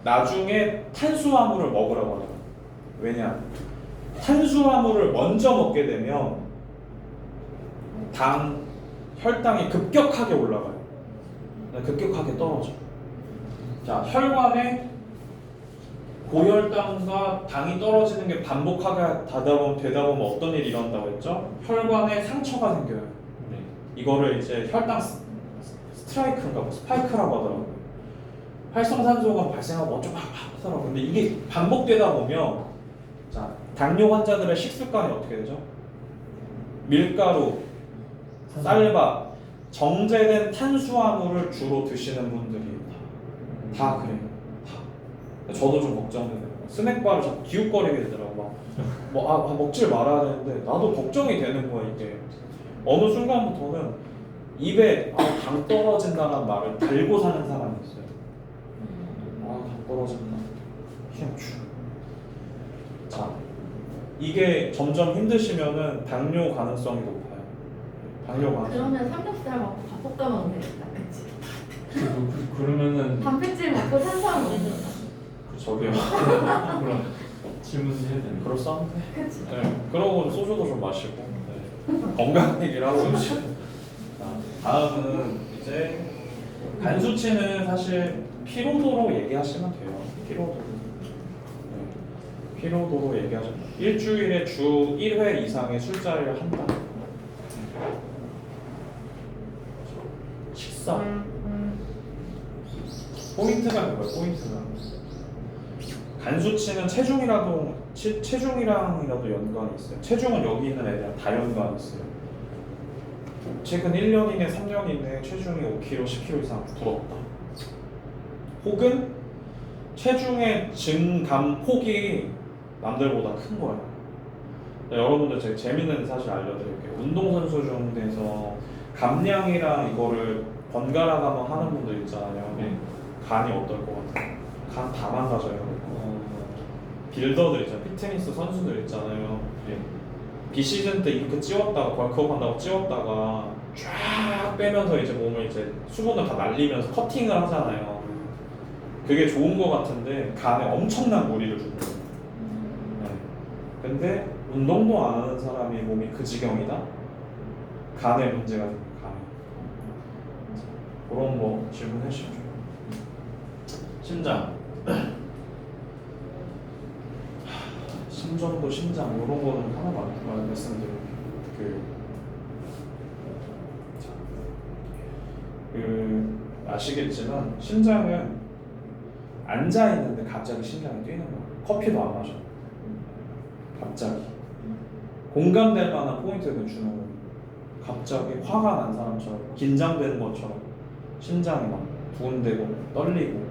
나중에 탄수화물을 먹으라고 하잖아요. 왜냐? 탄수화물을 먼저 먹게 되면 혈당이 급격하게 올라가요. 급격하게 떨어져. 자, 혈관에 고혈당과 당이 떨어지는 게 반복하게 되다 보면 어떤 일이 일어난다고 했죠? 혈관에 상처가 생겨요. 이거를 이제 혈당 스트라이크인가 스파이크라고 하더라고요. 활성산소가 발생하고 어쩌고 하더라고요. 근데 이게 반복되다 보면 자, 당뇨 환자들의 식습관이 어떻게 되죠? 밀가루, 쌀밥, 정제된 탄수화물을 주로 드시는 분들이 다 그래요. 다. 저도 좀 걱정돼요. 스낵바를 자꾸 기웃거리게 되더라고. 먹질 말아야 되는데 나도 걱정이 되는 거야 이게. 어느 순간부터는 입에 당 떨어진다는 말을 달고 사는 사람이 있어요. 당 떨어진다. 휴. 자, 이게 점점 힘드시면은 당뇨 가능성이 높아요. 당뇨 가능성. 그러면 삼겹살 먹고 밥 볶아 먹으면 되겠다. 그치? 그러면은 단백질 먹고 탄수화물 먹는 거. 저기요. 그럼 질문 해야 되는 그럴싸한데. 그치? 네. 그러고 소주도 좀 마시고 건강 얘기를 하고 있죠. 다음은 이제 간 수치는 사실 피로도로 얘기하시면 돼요. 피로도로 얘기하시면 돼요. 일주일에 주 1회 이상의 술자리를 한다. 식사. 포인트가 뭐예요? 포인트가 간 수치는 체중이랑이라도 연관이 있어요. 체중은 여기 있는 애들이랑 다 연관이 있어요. 최근 1년 이내, 3년 이내 체중이 5kg, 10kg 이상 불었다. 혹은 체중의 증감폭이 남들보다 큰 거예요. 여러분들 제가 재밌는 사실 알려드릴게요. 운동선수 중에서 감량이랑 이거를 번갈아 가며 하는 분들 있잖아요. 간이 어떨 것 같아요? 간 다 망가져요. 빌더들 있잖아요. 피트니스 선수들 있잖아요. 비시즌 때 이렇게 찌웠다가 벌크업 한다고 찌웠다가 쫙 빼면서 이제 몸을 이제 수분을 다 날리면서 커팅을 하잖아요. 그게 좋은 거 같은데 간에 엄청난 무리를 주는 거예요. 근데 운동도 안 하는 사람이 몸이 그 지경이다? 간에 문제가 생겨요. 간에. 그런 거 질문해 주시죠. 심장. 심전도 심장 이런 거는 하나만 말씀드릴게요. 아시겠지만 심장은 앉아 있는데 갑자기 심장이 뛰는 거예요. 커피도 안 마셔. 갑자기 공감될 만한 포인트를 주는 거예요. 갑자기 화가 난 사람처럼 긴장되는 것처럼 심장이 막 두근대고 떨리고.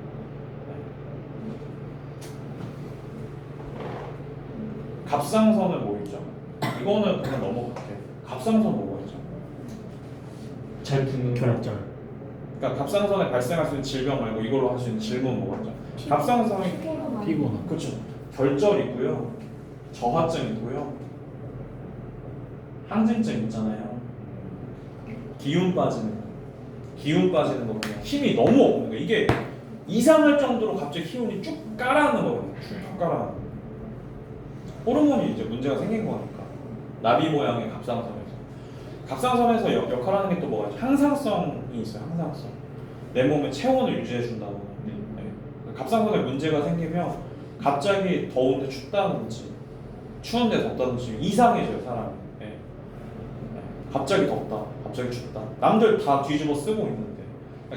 갑상선은 뭐 있죠? 이거는 그냥 넘어갈게요. 갑상선 뭐가 있죠? 잘 붙는 결절. 그러니까 갑상선에 발생할 수 있는 질병 말고 이걸로 할 수 있는 질문 뭐가 있죠? 갑상선이 피곤함. 그렇죠. 결절 있고요, 저하증 있고요, 항진증 있잖아요. 기운 빠지는 거 그냥 힘이 너무 없는 거. 이게 이상할 정도로 갑자기 기운이 쭉 깔아앉는 거거든요. 쭉 깔아앉는. 호르몬이 이제 문제가 생긴 거니까. 나비 모양의 갑상선에서 역할하는 게 또 뭐가 있죠? 항상성이 있어요. 항상성. 내 몸의 체온을 유지해 준다고. 갑상선에 문제가 생기면 갑자기 더운데 춥다든지 추운데 덥다든지 이상해져요 사람이. 갑자기 덥다, 갑자기 춥다. 남들 다 뒤집어 쓰고 있는데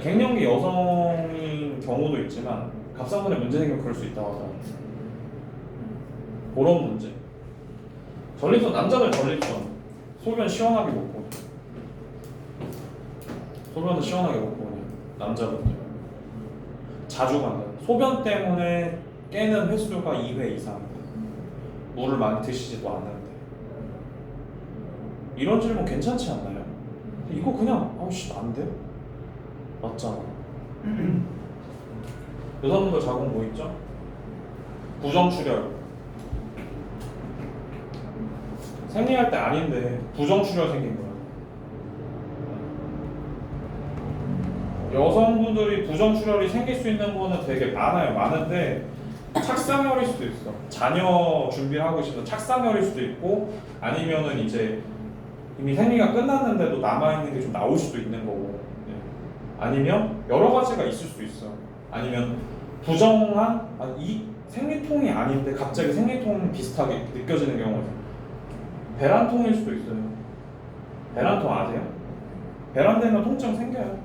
갱년기 여성인 경우도 있지만 갑상선에 문제 생기면 그럴 수 있다고 하더라고요. 그런 문제. 전립선, 남자들 전립선 소변 시원하게 먹고, 소변도 시원하게 먹고 그냥 남자분들 자주 간다. 소변 때문에 깨는 횟수가 2회 이상. 물을 많이 드시지도 않는데. 이런 질문 괜찮지 않나요? 이거 그냥 아우씨 안 돼? 맞잖아. 여자분들 자궁 뭐 있죠? 부정출혈. 생리할 때 아닌데 부정출혈 생긴 거야. 여성분들이 부정출혈이 생길 수 있는 거는 되게 많아요. 많은데 착상혈일 수도 있어. 자녀 준비를 하고 있으면 착상혈일 수도 있고, 아니면은 이제 이미 생리가 끝났는데도 남아있는 게 좀 나올 수도 있는 거고, 아니면 여러 가지가 있을 수도 있어. 아니면 부정한 이 생리통이 아닌데 갑자기 생리통 비슷하게 느껴지는 경우가 있어요. 배란통일 수도 있어요. 배란통 아세요? 배란되면 통증 생겨요.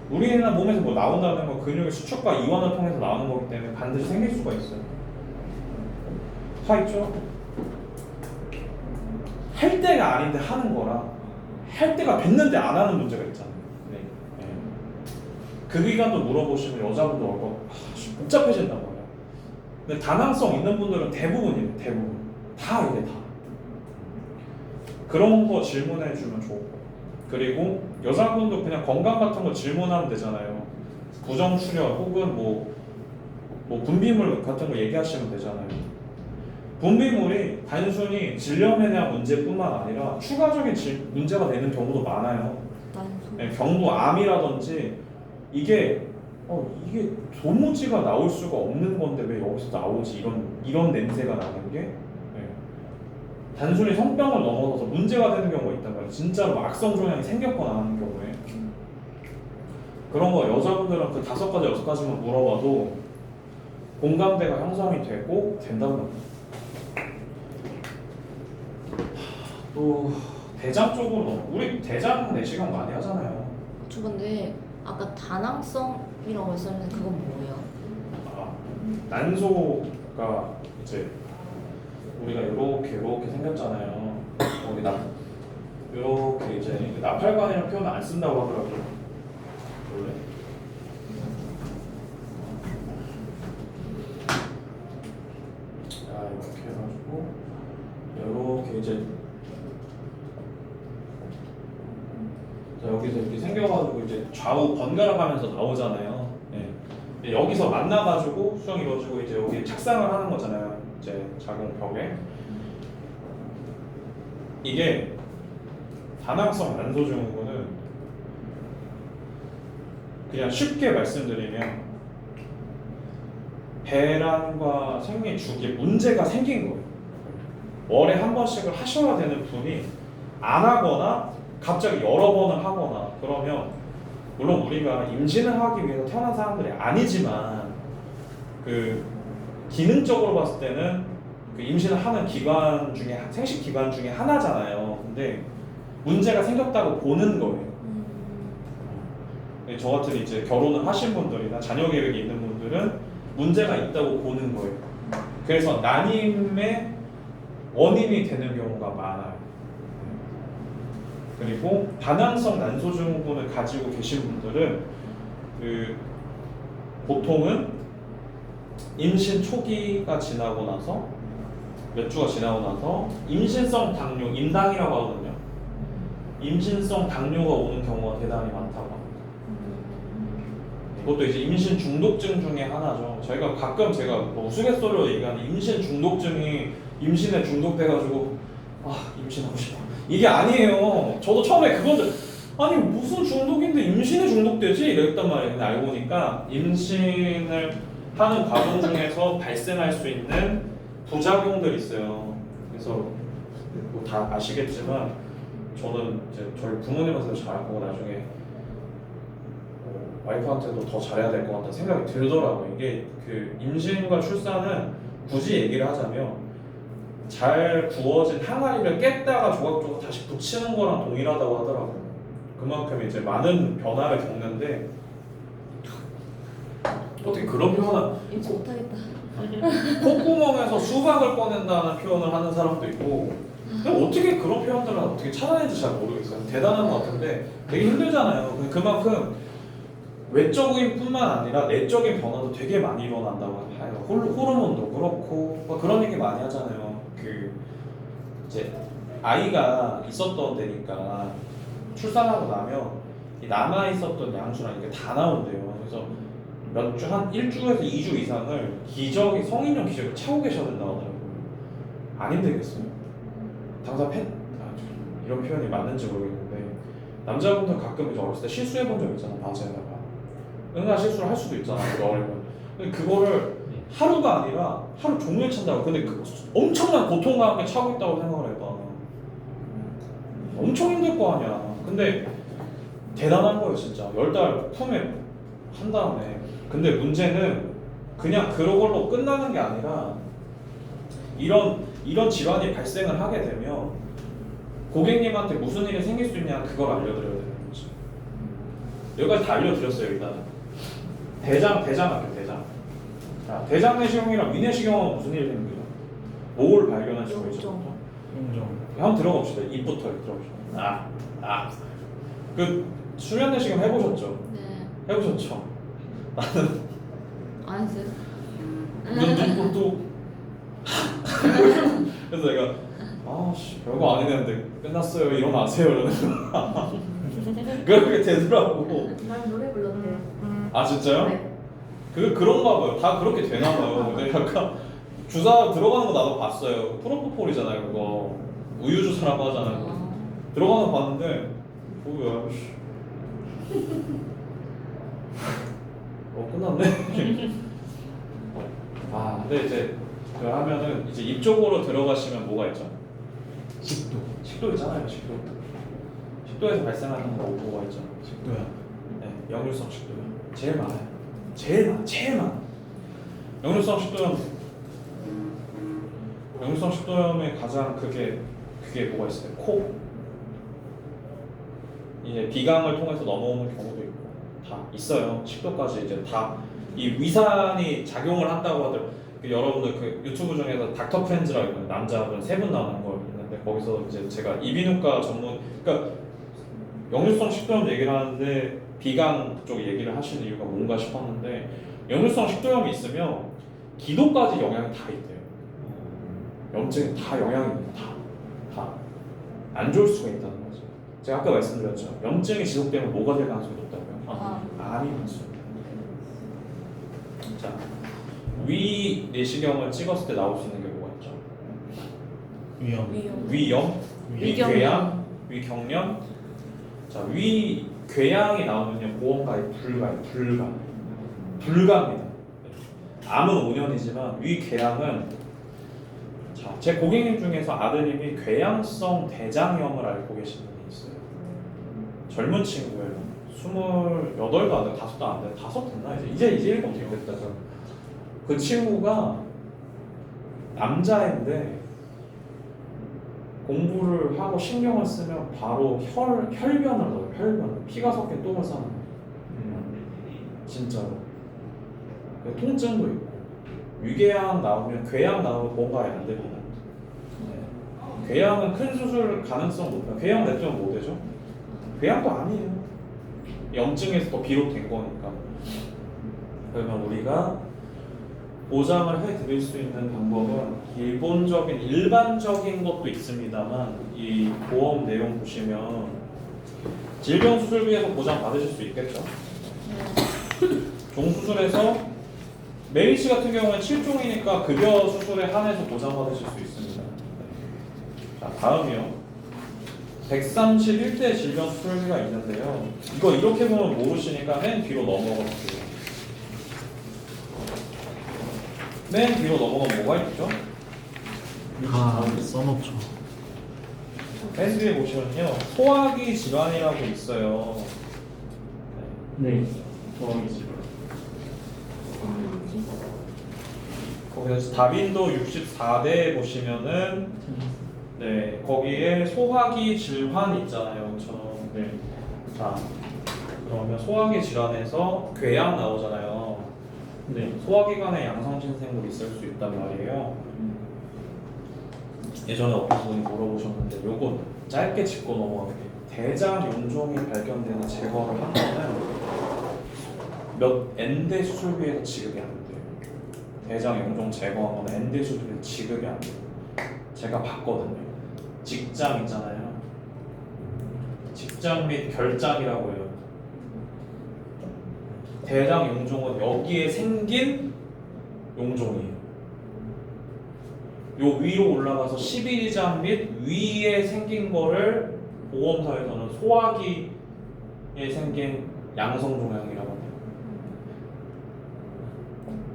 우리나 몸에서 뭐 나온다는 건 근육의 수축과 이완을 통해서 나오는 거기 때문에 반드시 생길 수가 있어요. 다 있죠? 할 때가 아닌데 하는 거랑 할 때가 됐는데 안 하는 문제가 있잖아요. 네. 네. 그 기간도 물어보시면 여자분도 복잡해진단 말이에요. 근데 다낭성 있는 분들은 대부분이에요. 대부분 다 이래 다. 그런 거 질문해 주면 좋을 거예요. 그리고 여자분도 그냥 건강 같은 거 질문하면 되잖아요. 부정출혈 혹은 뭐 분비물 같은 거 얘기하시면 되잖아요. 분비물이 단순히 질염에 대한 문제뿐만 아니라 추가적인 문제가 되는 경우도 많아요. 네, 경부암이라든지 이게 도무지가 나올 수가 없는 건데 왜 여기서 나오지, 이런 냄새가 나는 게 단순히 성병을 넘어서서 문제가 되는 경우가 있단 말이에요. 진짜로 악성 종양이 생겼거나 하는 경우에. 그런 거 여자분들은 그 5가지 6가지만 물어봐도 공감대가 형성이 되고 된다는 겁니다. 또 대장 쪽으로 우리 대장 내시경 많이 하잖아요. 저 근데 아까 다낭성이라고 했었는데 그건 뭐예요? 난소가 이제 우리가 이렇게 생겼잖아요. 이렇게 이제 나팔관이라는 표현을 안 쓴다고 하더라고요. 원래. 자, 이렇게 해가지고 이렇게 이제 여기서 이렇게 생겨가지고 이제 좌우 번갈아 가면서 나오잖아요. 네. 여기서 만나가지고 수정이 이루어지고 이제 여기 착상을 하는 거잖아요. 이제 자궁벽에. 이게 다낭성 난소증후군은 그냥 쉽게 말씀드리면 배란과 생리 주기에 문제가 생긴 거예요. 월에 한 번씩을 하셔야 되는 분이 안 하거나 갑자기 여러 번을 하거나 그러면, 물론 우리가 임신을 하기 위해서 태어난 사람들이 아니지만 그 기능적으로 봤을 때는 그 임신을 하는 기간 중에 생식 기간 중에 하나잖아요. 근데 문제가 생겼다고 보는 거예요. 저 같은 이제 결혼을 하신 분들이나 자녀 계획이 있는 분들은 문제가 있다고 보는 거예요. 그래서 난임의 원인이 되는 경우가 많아요. 그리고 다낭성 난소증후군을 가지고 계신 분들은 그 보통은 임신 초기가 지나고 나서 몇 주가 지나고 나서 임신성 당뇨, 임당이라고 하거든요. 임신성 당뇨가 오는 경우가 대단히 많다고 합니다. 이것도 이제 임신 중독증 중에 하나죠. 저희가 가끔 제가 뭐 우스갯소리로 얘기하는 임신 중독증이 임신에 중독돼가지고 임신하고 싶어, 이게 아니에요. 저도 처음에 그거를 아니 무슨 중독인데 임신에 중독되지? 이랬단 말이에요. 근데 알고 보니까 임신을 하는 과정 중에서 발생할 수 있는 부작용들이 있어요. 그래서 뭐 다 아시겠지만 저는 이제 저희 부모님한테도 잘할 거고 나중에 와이프한테도 더 잘해야 될 것 같다는 생각이 들더라고요. 이게 그 임신과 출산은 굳이 얘기를 하자면 잘 구워진 항아리를 깼다가 조각조각 다시 붙이는 거랑 동일하다고 하더라고요. 그만큼 이제 많은 변화를 겪는데 어떻게 그런 표현을 인지 못하겠다. 콧구멍에서 수박을 꺼낸다는 표현을 하는 사람도 있고 근데 어떻게 그런 표현들을 어떻게 찾아내는지 잘 모르겠어요. 대단한 것 같은데 되게 힘들잖아요. 그만큼 외적인 뿐만 아니라 내적인 변화도 되게 많이 일어난다고 해요. 호르몬도 그렇고 뭐 그런 얘기 많이 하잖아요. 그 이제 아이가 있었던 데니까 출산하고 나면 이 남아 있었던 양수랑 이게 다 나온대요. 그래서 몇 주, 한 1주에서 2주 이상을 기저귀, 성인용 기저귀 차고 계셔야 된다고 하더라고요. 안 힘들겠어요? 당사 이런 표현이 맞는지 모르겠는데 남자분들 가끔 이제 어렸을 때 실수해본 적 있잖아, 낮에다가 은하 실수를 할 수도 있잖아, 그거 어리면. 근데 그거를 하루가 아니라 하루 종일 찬다고. 근데 그 엄청난 고통과 함께 차고 있다고 생각을 해봐. 엄청 힘들 거 아니야. 근데 대단한 거예요, 진짜. 10달 품에 한 다음에. 근데 문제는 그냥 그걸로 끝나는 게 아니라 이런 질환이 발생을 하게 되면 고객님한테 무슨 일이 생길 수 있냐 그걸 알려드려야 되는 거지. 여기까지 다 알려드렸어요. 일단 대장 할게요. 대장. 자, 대장 내시경이랑 위내시경은 무슨 일이 생겨요? 뭘 발견할 수가 있죠? 인정. 한번 들어봅시다. 입부터 들어봅시다. 그 수면 내시경 해보셨죠? 네. 해보셨죠? 안 했어요? 눈도 그래서 내가 아씨 별거 아니는데 끝났어요 일어나세요 이러는 거야. 그렇게 되더라고. 난 노래 불렀대. 아 진짜요? 네. 그런가 봐요. 다 그렇게 되나 봐요. 근데 약간 주사 들어가는 거 나도 봤어요. 프로포폴이잖아요 그거. 우유 주사라고 하잖아요. 들어가는 거 봤는데 뭐야 씨. 끝났네. 근데 이제 그 하면은 이제 입 쪽으로 들어가시면 뭐가 있죠? 식도 있잖아요. 식도에서 발생하는 거 뭐가 있죠? 식도야. 네, 역류성 식도염 제일 많아요. 제일 많아. 역류성 식도염의 가장 그게 뭐가 있어요? 코. 이제 비강을 통해서 넘어오는 경우도 있고 다 있어요. 식도까지 이제 다 이 위산이 작용을 한다고 하더라고요. 여러분들 그 유튜브 중에서 닥터 프렌즈라고 있거든요. 남자분 3분 나오는 거 있는데 거기서 이제 제가 이비인후과 전문, 그러니까 역류성 식도염 얘기를 하는데 비강 쪽 얘기를 하시는 이유가 뭔가 싶었는데 역류성 식도염이 있으면 기도까지 영향이 다 있대요. 염증이 다 영향이 있대요. 다 안 좋을 수가 있다는 거죠. 제가 아까 말씀드렸죠. 염증이 지속되면 뭐가 될 가능성이 높다고요? 암이 많습니다. 자, 위 내시경을 찍었을 때 나올 수 있는 게 뭐가 있죠? 위염, 위궤양, 위경련. 자, 위궤양이 나오면요 보험가입 불가입니다. 암은 5년이지만 위궤양은 자, 제 고객님 중에서 아드님이 궤양성 대장염을 앓고 계신 분이 있어요. 젊은 친구예요. 28도 안 돼, 5도 안 돼, 5 됐나 이제 7 됐다. 그 친구가 남자인데 공부를 하고 신경을 쓰면 바로 혈변을 넣어요. 혈변, 피가 섞인 똥을 싸는 거예요. 진짜로. 통증도 있고 위궤양 나오면 궤양 나오면 뭔가 안 됩니다. 궤양은 큰 수술 가능성 높아요. 궤양 냈으면 뭐 되죠? 궤양도 아니에요. 염증에서 더 비롯된 거니까. 그러면 우리가 보장을 해드릴 수 있는 방법은 일반적인 것도 있습니다만 이 보험 내용 보시면 질병수술비에서 보장 받으실 수 있겠죠. 종수술에서 메리츠 같은 경우는 7종이니까 급여 수술에 한해서 보장받으실 수 있습니다. 자, 다음이요. 131대 질병수술비가 있는데요. 이거 이렇게 보면 모르시니까 맨 뒤로 넘어갈게요. 맨 뒤로 넘어가면 뭐가 있죠? 써놓죠. 맨 뒤에 보시면요. 소화기 질환이라고 있어요. 네. 소화기 질환. 거기서 다빈도 64대 보시면은 네, 거기에 소화기 질환 있잖아요. 그렇죠? 네. 자, 그러면 소화기 질환에서 궤양 나오잖아요. 네. 소화기관에 양성신생물이 있을 수 있단 말이에요. 예전에 어떤 분이 물어보셨는데 요거 짧게 짚고 넘어갈게요. 대장 용종이 발견되는 제거를 한 거는 몇 N대 수술비에서 지급이 안 돼요. 대장 용종 제거한 거는 N대 수술비에서 지급이 안 돼요. 제가 봤거든요. 직장 있잖아요. 직장 및 결장이라고 해요. 대장 용종은 여기에 생긴 용종이에요. 요 위로 올라가서 11장 및 위에 생긴 거를 보험사에서는 소화기에 생긴 양성 종양이라고 합니다.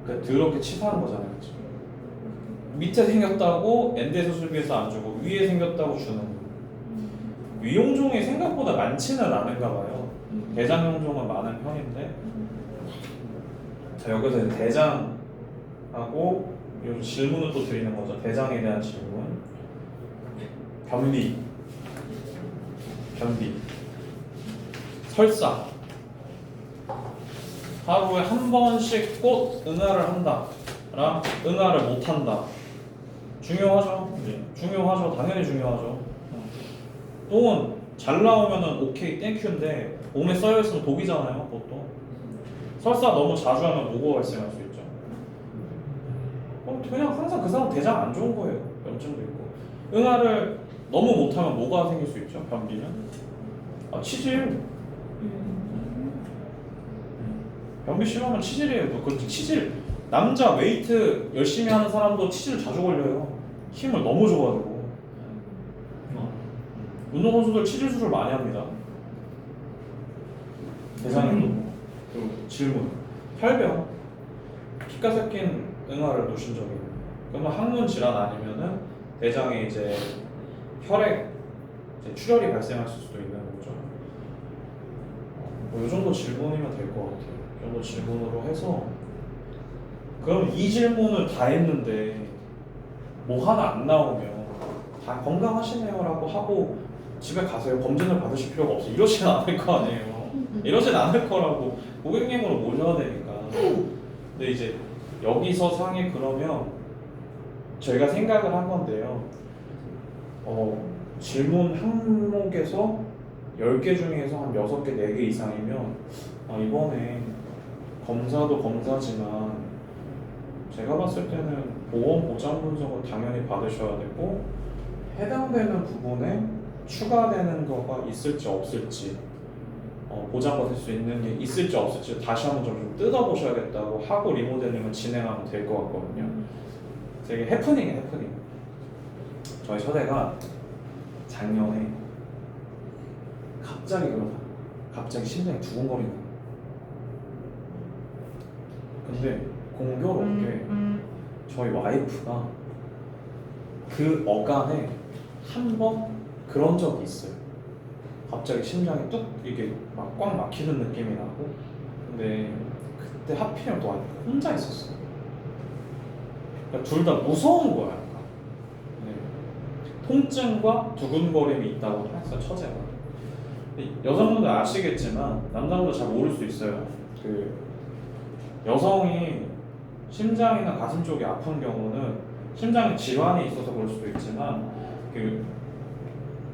그 더럽게 치사한 거잖아요, 그렇죠? 밑에 생겼다고 엔대 수술비에서 안 주고 위에 생겼다고 주는 거예요. 위용종이 생각보다 많지는 않은가 봐요. 대장 용종은 많은 편인데, 자 여기서 이제 대장하고 요 질문을 또 드리는 거죠. 대장에 대한 질문. 변비, 설사. 하루에 한 번씩 꼭 응아를 한다. 랑 응아를 못 한다. 중요하죠. 네. 중요하죠. 당연히 중요하죠. 똥은 잘 나오면은 오케이 땡큐인데 몸에 쌓여 있으면 독이잖아요, 보통. 설사 너무 자주 하면 모고가 발생할 수 있죠. 그냥 항상 그 사람 대장 안 좋은 거예요. 염증도 있고. 응아를 너무 못하면 뭐가 생길 수 있죠? 변비는 치질. 변비 심하면 치질이에요. 그 치질 남자 웨이트 열심히 하는 사람도 치질 자주 걸려요. 힘을 너무 줘가지고. 운동선수들 치질 수술 많이 합니다. 대장에도. 그 질문. 혈변. 피가 섞인 응아를 놓으신 적이 있나요? 그러면 항문 질환 아니면은 대장에 이제 혈액 이제 출혈이 발생할 수도 있는 거죠. 이 정도 질문이면 될 것 같아요. 이 정도 질문으로 해서 그럼 이 질문을 다 했는데 뭐 하나 안 나오면 다 건강하시네요라고 하고 집에 가세요. 검진을 받으실 필요가 없어. 이러진 않을 거 아니에요. 이러진 않을 거라고 고객님으로 모셔야 되니까. 근데 이제 여기서 상에 그러면 저희가 생각을 한 건데요. 질문 항목에서 10개 중에서 한 6개, 4개 이상이면 이번에 검사도 검사지만 제가 봤을 때는 보험 보장 분석은 당연히 받으셔야 되고 해당되는 부분에 추가되는 거가 있을지 없을지 보장받을 수 있는 게 있을지 없을지 다시 한번 좀 뜯어보셔야겠다고 하고 리모델링을 진행하면 될 것 같거든요. 되게 해프닝이에요, 해프닝. 저희 서대가 작년에 갑자기 심장이 두근거리는 거예요. 근데 공교롭게 저희 와이프가 그 어간에 한 번 그런 적이 있어요. 갑자기 심장이 뚝 이게 막 꽉 막히는 느낌이 나고, 근데 그때 하필이면 또 와이프가 혼자 있었어요. 그러니까 둘 다 무서운 거야. 약간. 네. 통증과 두근거림이 있다고 했어요, 처제가. 여성분들 아시겠지만 남자분들 잘 모를 수 있어요. 그 여성이 심장이나 가슴 쪽이 아픈 경우는 심장 질환이 있어서 그럴 수도 있지만 그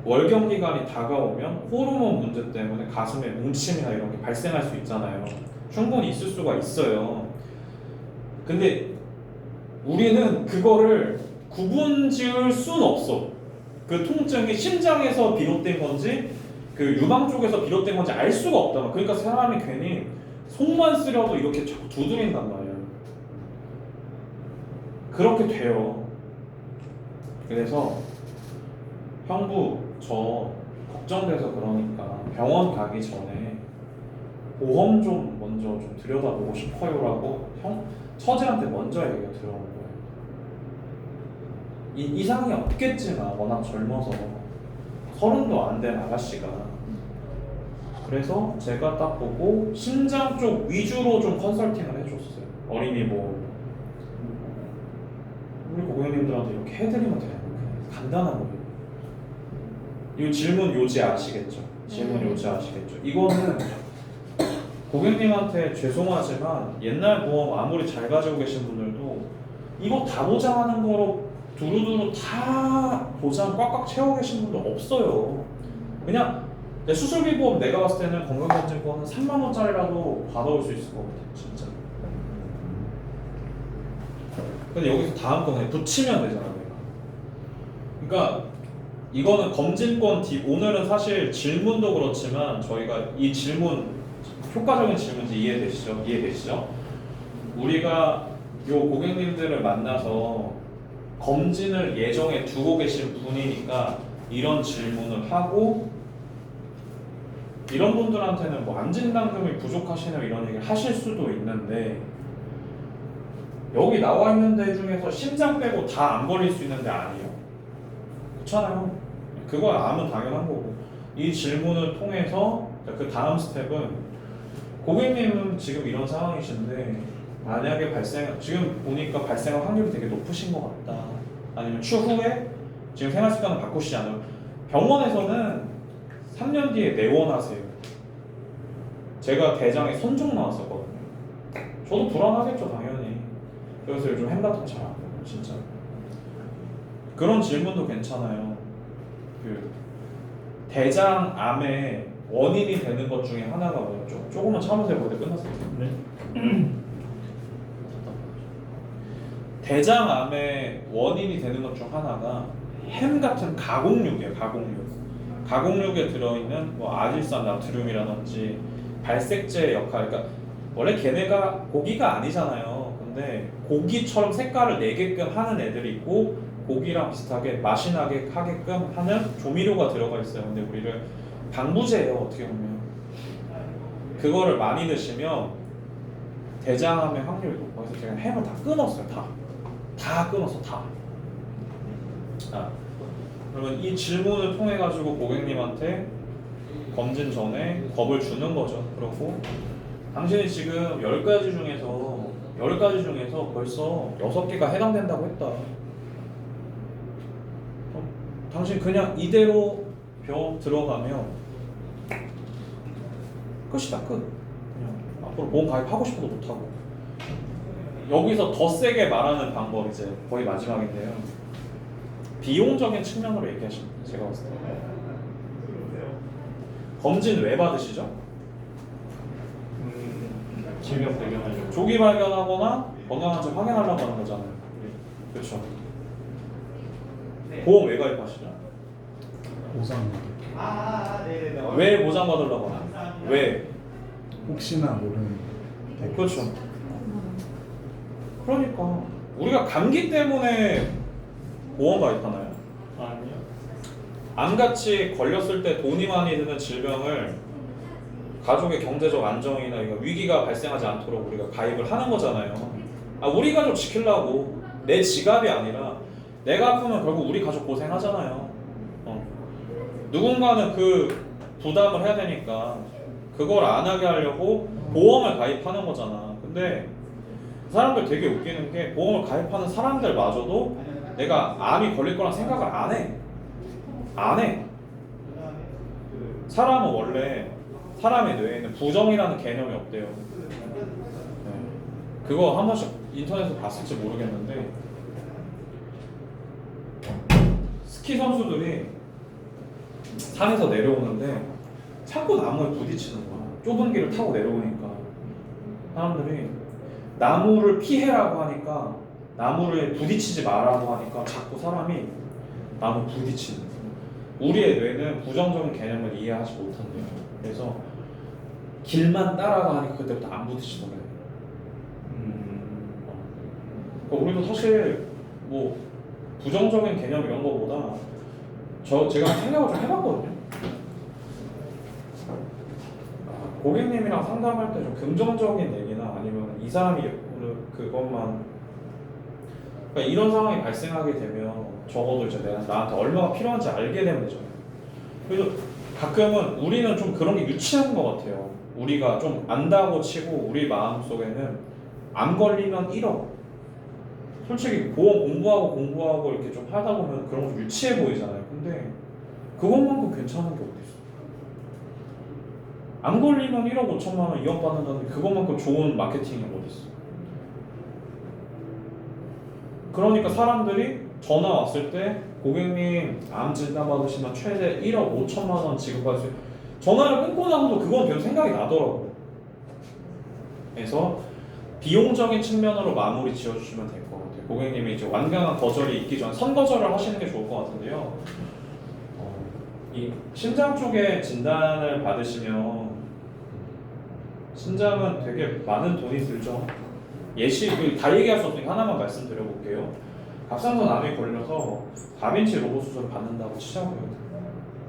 월경 기간이 다가오면 호르몬 문제 때문에 가슴에 뭉침이나 이런 게 발생할 수 있잖아요. 충분히 있을 수가 있어요. 근데 우리는 그거를 구분지을 수는 없어. 그 통증이 심장에서 비롯된 건지 그 유방 쪽에서 비롯된 건지 알 수가 없다. 그러니까 사람이 괜히 속만 쓰려도 이렇게 자꾸 두드린단 말이에요. 그렇게 돼요. 그래서 형부 저 걱정돼서 그러니까 병원 가기 전에 보험 좀 먼저 좀 들여다보고 싶어요라고 처제한테 먼저 얘기가 들어온 거예요. 이상이 없겠지만 워낙 젊어서 30도 안 된 아가씨가. 그래서 제가 딱 보고 심장 쪽 위주로 좀 컨설팅을 해줬어요. 어린이 보험. 우리 고객님들한테 이렇게 해드리면 돼요. 간단한 거예요. 이 질문 요지 아시겠죠? 질문 요지 아시겠죠? 이거는 고객님한테 죄송하지만 옛날 보험 아무리 잘 가지고 계신 분들도 이거 다 보장하는 거로 두루두루 다 보장 꽉꽉 채워 계신 분도 없어요. 그냥 내 수술비 보험 내가 봤을 때는 건강검진권은 3만 원짜리라도 받아올 수 있을 것 같아 진짜. 근데 여기서 다음 거 그냥 붙이면 되잖아 내가. 그러니까 이거는 검진권 오늘은 사실 질문도 그렇지만 저희가 이 질문 효과적인 질문인지 이해되시죠? 우리가 요 고객님들을 만나서 검진을 예정에 두고 계신 분이니까 이런 질문을 하고 이런 분들한테는 뭐 암진단금이 부족하시네요 이런 얘기를 하실 수도 있는데 여기 나와 있는 데 중에서 심장 빼고 다 안 걸릴 수 있는 데 아니에요. 그렇잖아요. 그건 암은 당연한 거고 이 질문을 통해서 그 다음 스텝은 고객님은 지금 이런 상황이신데 만약에 지금 보니까 발생할 확률이 되게 높으신 것 같다. 아니면 추후에 지금 생활습관을 바꾸시지 않아요. 병원에서는 3년 뒤에 내원하세요. 제가 대장에 손종 나왔었거든요. 저도 불안하겠죠 당연히. 그래서 요즘 햄 같은 거 잘 안 먹어요 진짜. 그런 질문도 괜찮아요. 그 대장암의 원인이 되는 것 중에 하나가 뭐였죠? 조금만 참으세요. 거의 끝났어요. 네. 대장암의 원인이 되는 것 중 하나가 햄 같은 가공육이에요. 가공육에 들어있는 뭐 아질산 나트륨이라든지 발색제 역할. 그러니까 원래 걔네가 고기가 아니잖아요. 근데 고기처럼 색깔을 내게끔 하는 애들이 있고 고기랑 비슷하게 맛이 나게 하게끔 하는 조미료가 들어가 있어요. 근데 우리를 방부제예요 어떻게 보면. 그거를 많이 드시면 대장암의 확률이 높아요. 그래서 제가 햄을 다 끊었어요. 다 끊었어 다. 그러면 이 질문을 통해 가지고 고객님한테 검진 전에 겁을 주는 거죠. 그렇고 당신이 지금 10가지 중에서 벌써 6개가 해당된다고 했다. 당신 그냥 이대로 병원 들어가면 끝이다 끝. 그냥 앞으로 보험 가입하고 싶어도 못하고. 여기서 더 세게 말하는 방법 이제 거의 마지막인데요. 비용적인 측면으로 얘기하시면 제가 봤을 때 검진 왜 받으시죠? 질병 발견하려고. 조기 발견하거나 건강한지 확인하려고 하는 거잖아요. 그렇죠. 보험 왜 가입하시죠? 보상 왜 보장 받으려고 하나요? 왜? 혹시나 모르는 그렇죠. 그러니까 우리가 감기 때문에 보험 가입하나요? 아니요. 암같이 걸렸을 때 돈이 많이 드는 질병을 가족의 경제적 안정이나 이거 위기가 발생하지 않도록 우리가 가입을 하는 거잖아요. 우리 가족 지키려고. 내 지갑이 아니라 내가 아프면 결국 우리 가족 고생하잖아요. 누군가는 그 부담을 해야 되니까 그걸 안 하게 하려고 보험을 가입하는 거잖아. 근데 사람들 되게 웃기는 게 보험을 가입하는 사람들마저도 내가 암이 걸릴 거란 생각을 안 해. 사람은 원래 사람의 뇌에는 부정이라는 개념이 없대요. 네. 그거 한 번씩 인터넷에서 봤을지 모르겠는데 스키 선수들이 산에서 내려오는데 자꾸 나무에 부딪히는 거야. 좁은 길을 타고 내려오니까 사람들이 나무를 피해라고 하니까 나무를 부딪히지 말라고 하니까 자꾸 사람이 나무 부딪히는 거야. 우리의 뇌는 부정적인 개념을 이해하지 못한대요. 그래서 길만 따라가니까 그때부터 안 부딪히더래요. 그러니까 우리도 사실 뭐 부정적인 개념 이런 거보다 제가 생각을 좀 해봤거든요. 고객님이랑 상담할 때 좀 긍정적인 얘기나 아니면 이 사람이 그것만 그러니까 이런 상황이 발생하게 되면 적어도 이제 내가 나한테 얼마가 필요한지 알게 되면 되잖아요. 그래서 가끔은 우리는 좀 그런 게 유치한 것 같아요. 우리가 좀 안다고 치고 우리 마음속에는 안 걸리면 1억. 솔직히 보험 공부하고 이렇게 좀 하다 보면 그런 거 좀 유치해 보이잖아요. 근데 그것만큼 괜찮은 게 어디 있어? 안 걸리면 1억 5천만 원, 2억 받는다는데 그것만큼 좋은 마케팅이 어딨어. 그러니까 사람들이 전화 왔을 때 고객님 암 진단 받으시면 최대 1억 5천만 원 지급할 수 있어요. 전화를 끊고 나서도 그건 별 생각이 나더라고요. 그래서 비용적인 측면으로 마무리 지어주시면 될 것 같아요. 고객님이 이제 완강한 거절이 있기 전에 선거절을 하시는 게 좋을 것 같은데요. 이 심장 쪽에 진단을 받으시면 신장은 되게 많은 돈이 들죠. 다 얘기할 수 없으니까 하나만 말씀드려볼게요. 갑상선 암에 걸려서 다빈치 로봇 수술을 받는다고 치자고요.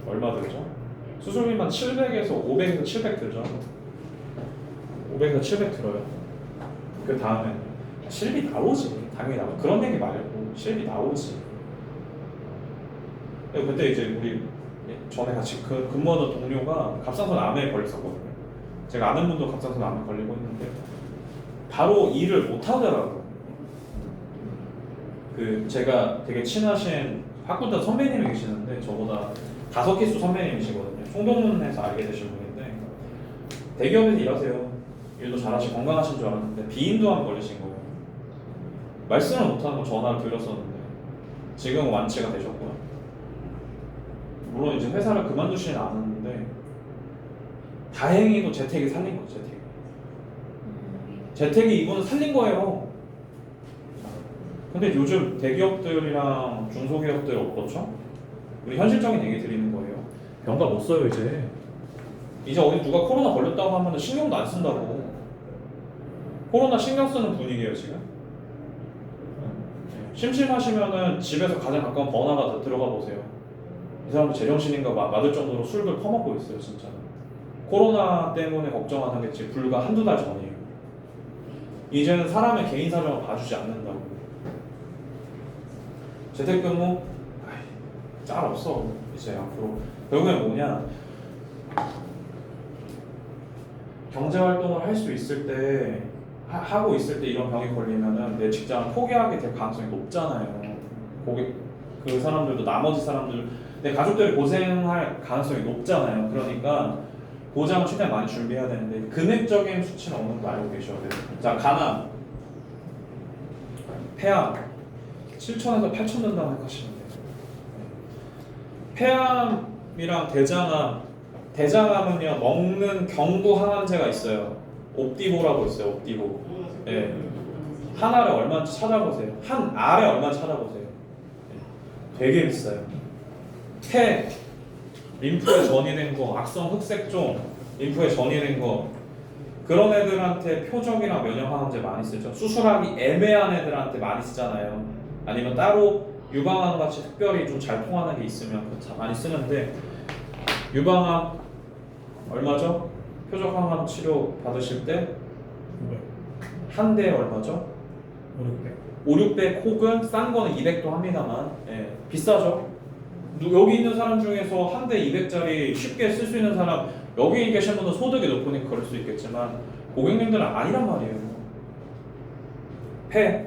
얼마 들죠? 수술비만 700에서 500에서 700 들죠. 500에서 700 들어요. 그 다음에 실비 나오지. 당연히 나와. 그런 얘기 말고 실비 나오지. 그때 이제 우리 전에 같이 근무하던 동료가 갑상선 암에 걸렸었거든요. 제가 아는 분도 갑상선 암에 걸리고 있는데 바로 일을 못 하더라고요. 제가 되게 친하신 학부다 선배님이 계시는데 저보다 5기수 선배님이시거든요. 총동문에서 알게 되신 분인데 대기업에서 일하세요. 일도 잘하시고 건강하신 줄 알았는데 비인두암 걸리신 거예요. 말씀을 못하는 거 전화를 드렸었는데 지금 완치가 되셨고요. 물론 이제 회사를 그만두시진 않았는데 다행히도 재택이 살린 거죠. 재택이 이분은 살린 거예요. 근데 요즘 대기업들이랑 중소기업들 어떻죠? 우리 현실적인 얘기 드리는 거예요. 병가 못 써요 이제. 이제 어디 누가 코로나 걸렸다고 하면 신경도 안 쓴다고. 코로나 신경 쓰는 분위기예요 지금. 심심하시면은 집에서 가장 가까운 번화가 들어가 보세요. 이 사람들 제정신인가 맞을 정도로 술들 퍼먹고 있어요 진짜. 코로나 때문에 걱정하는 게 지금 불과 한두 달 전이에요. 이제는 사람의 개인 사정을 봐주지 않는다고. 재택근무 짤 없어 이제 앞으로. 결국엔 뭐냐, 경제활동을 할 수 있을 때 하고 있을 때 이런 병이 걸리면은 내 직장을 포기하게 될 가능성이 높잖아요. 그 사람들도 나머지 사람들 내 가족들이 고생할 가능성이 높잖아요. 그러니까 보장을 최대한 많이 준비해야 되는데 금액적인 수치는 어느 정도 알고 계셔야 돼요. 자, 간암, 폐암 7천에서 8천 든다고 생각하시면 돼요. 폐암이랑 대장암은요 먹는 경구 항암제가 있어요. 옵디보라고 있어요. 옵디보. 예. 한 알에 얼마인지 찾아보세요. 한 알에 얼마인지 찾아보세요. 되게 비싸요. 폐, 림프에 전이된 거, 악성 흑색종, 림프에 전이된 거, 그런 애들한테 표적이나 면역 항암제 많이 쓰죠. 수술하기 애매한 애들한테 많이 쓰잖아요. 아니면 따로 유방암 같이 특별히 좀 잘 통하는 게 있으면 많이 쓰는데, 유방암 얼마죠? 표적 항암 치료 받으실 때 한 대에 얼마죠? 5, 600 혹은 싼 거는 200도 합니다만, 예, 비싸죠? 여기 있는 사람 중에서 한 대 200짜리 쉽게 쓸 수 있는 사람, 여기 계신 분은 소득이 높으니까 그럴 수 있겠지만 고객님들은 아니란 말이에요. 폐,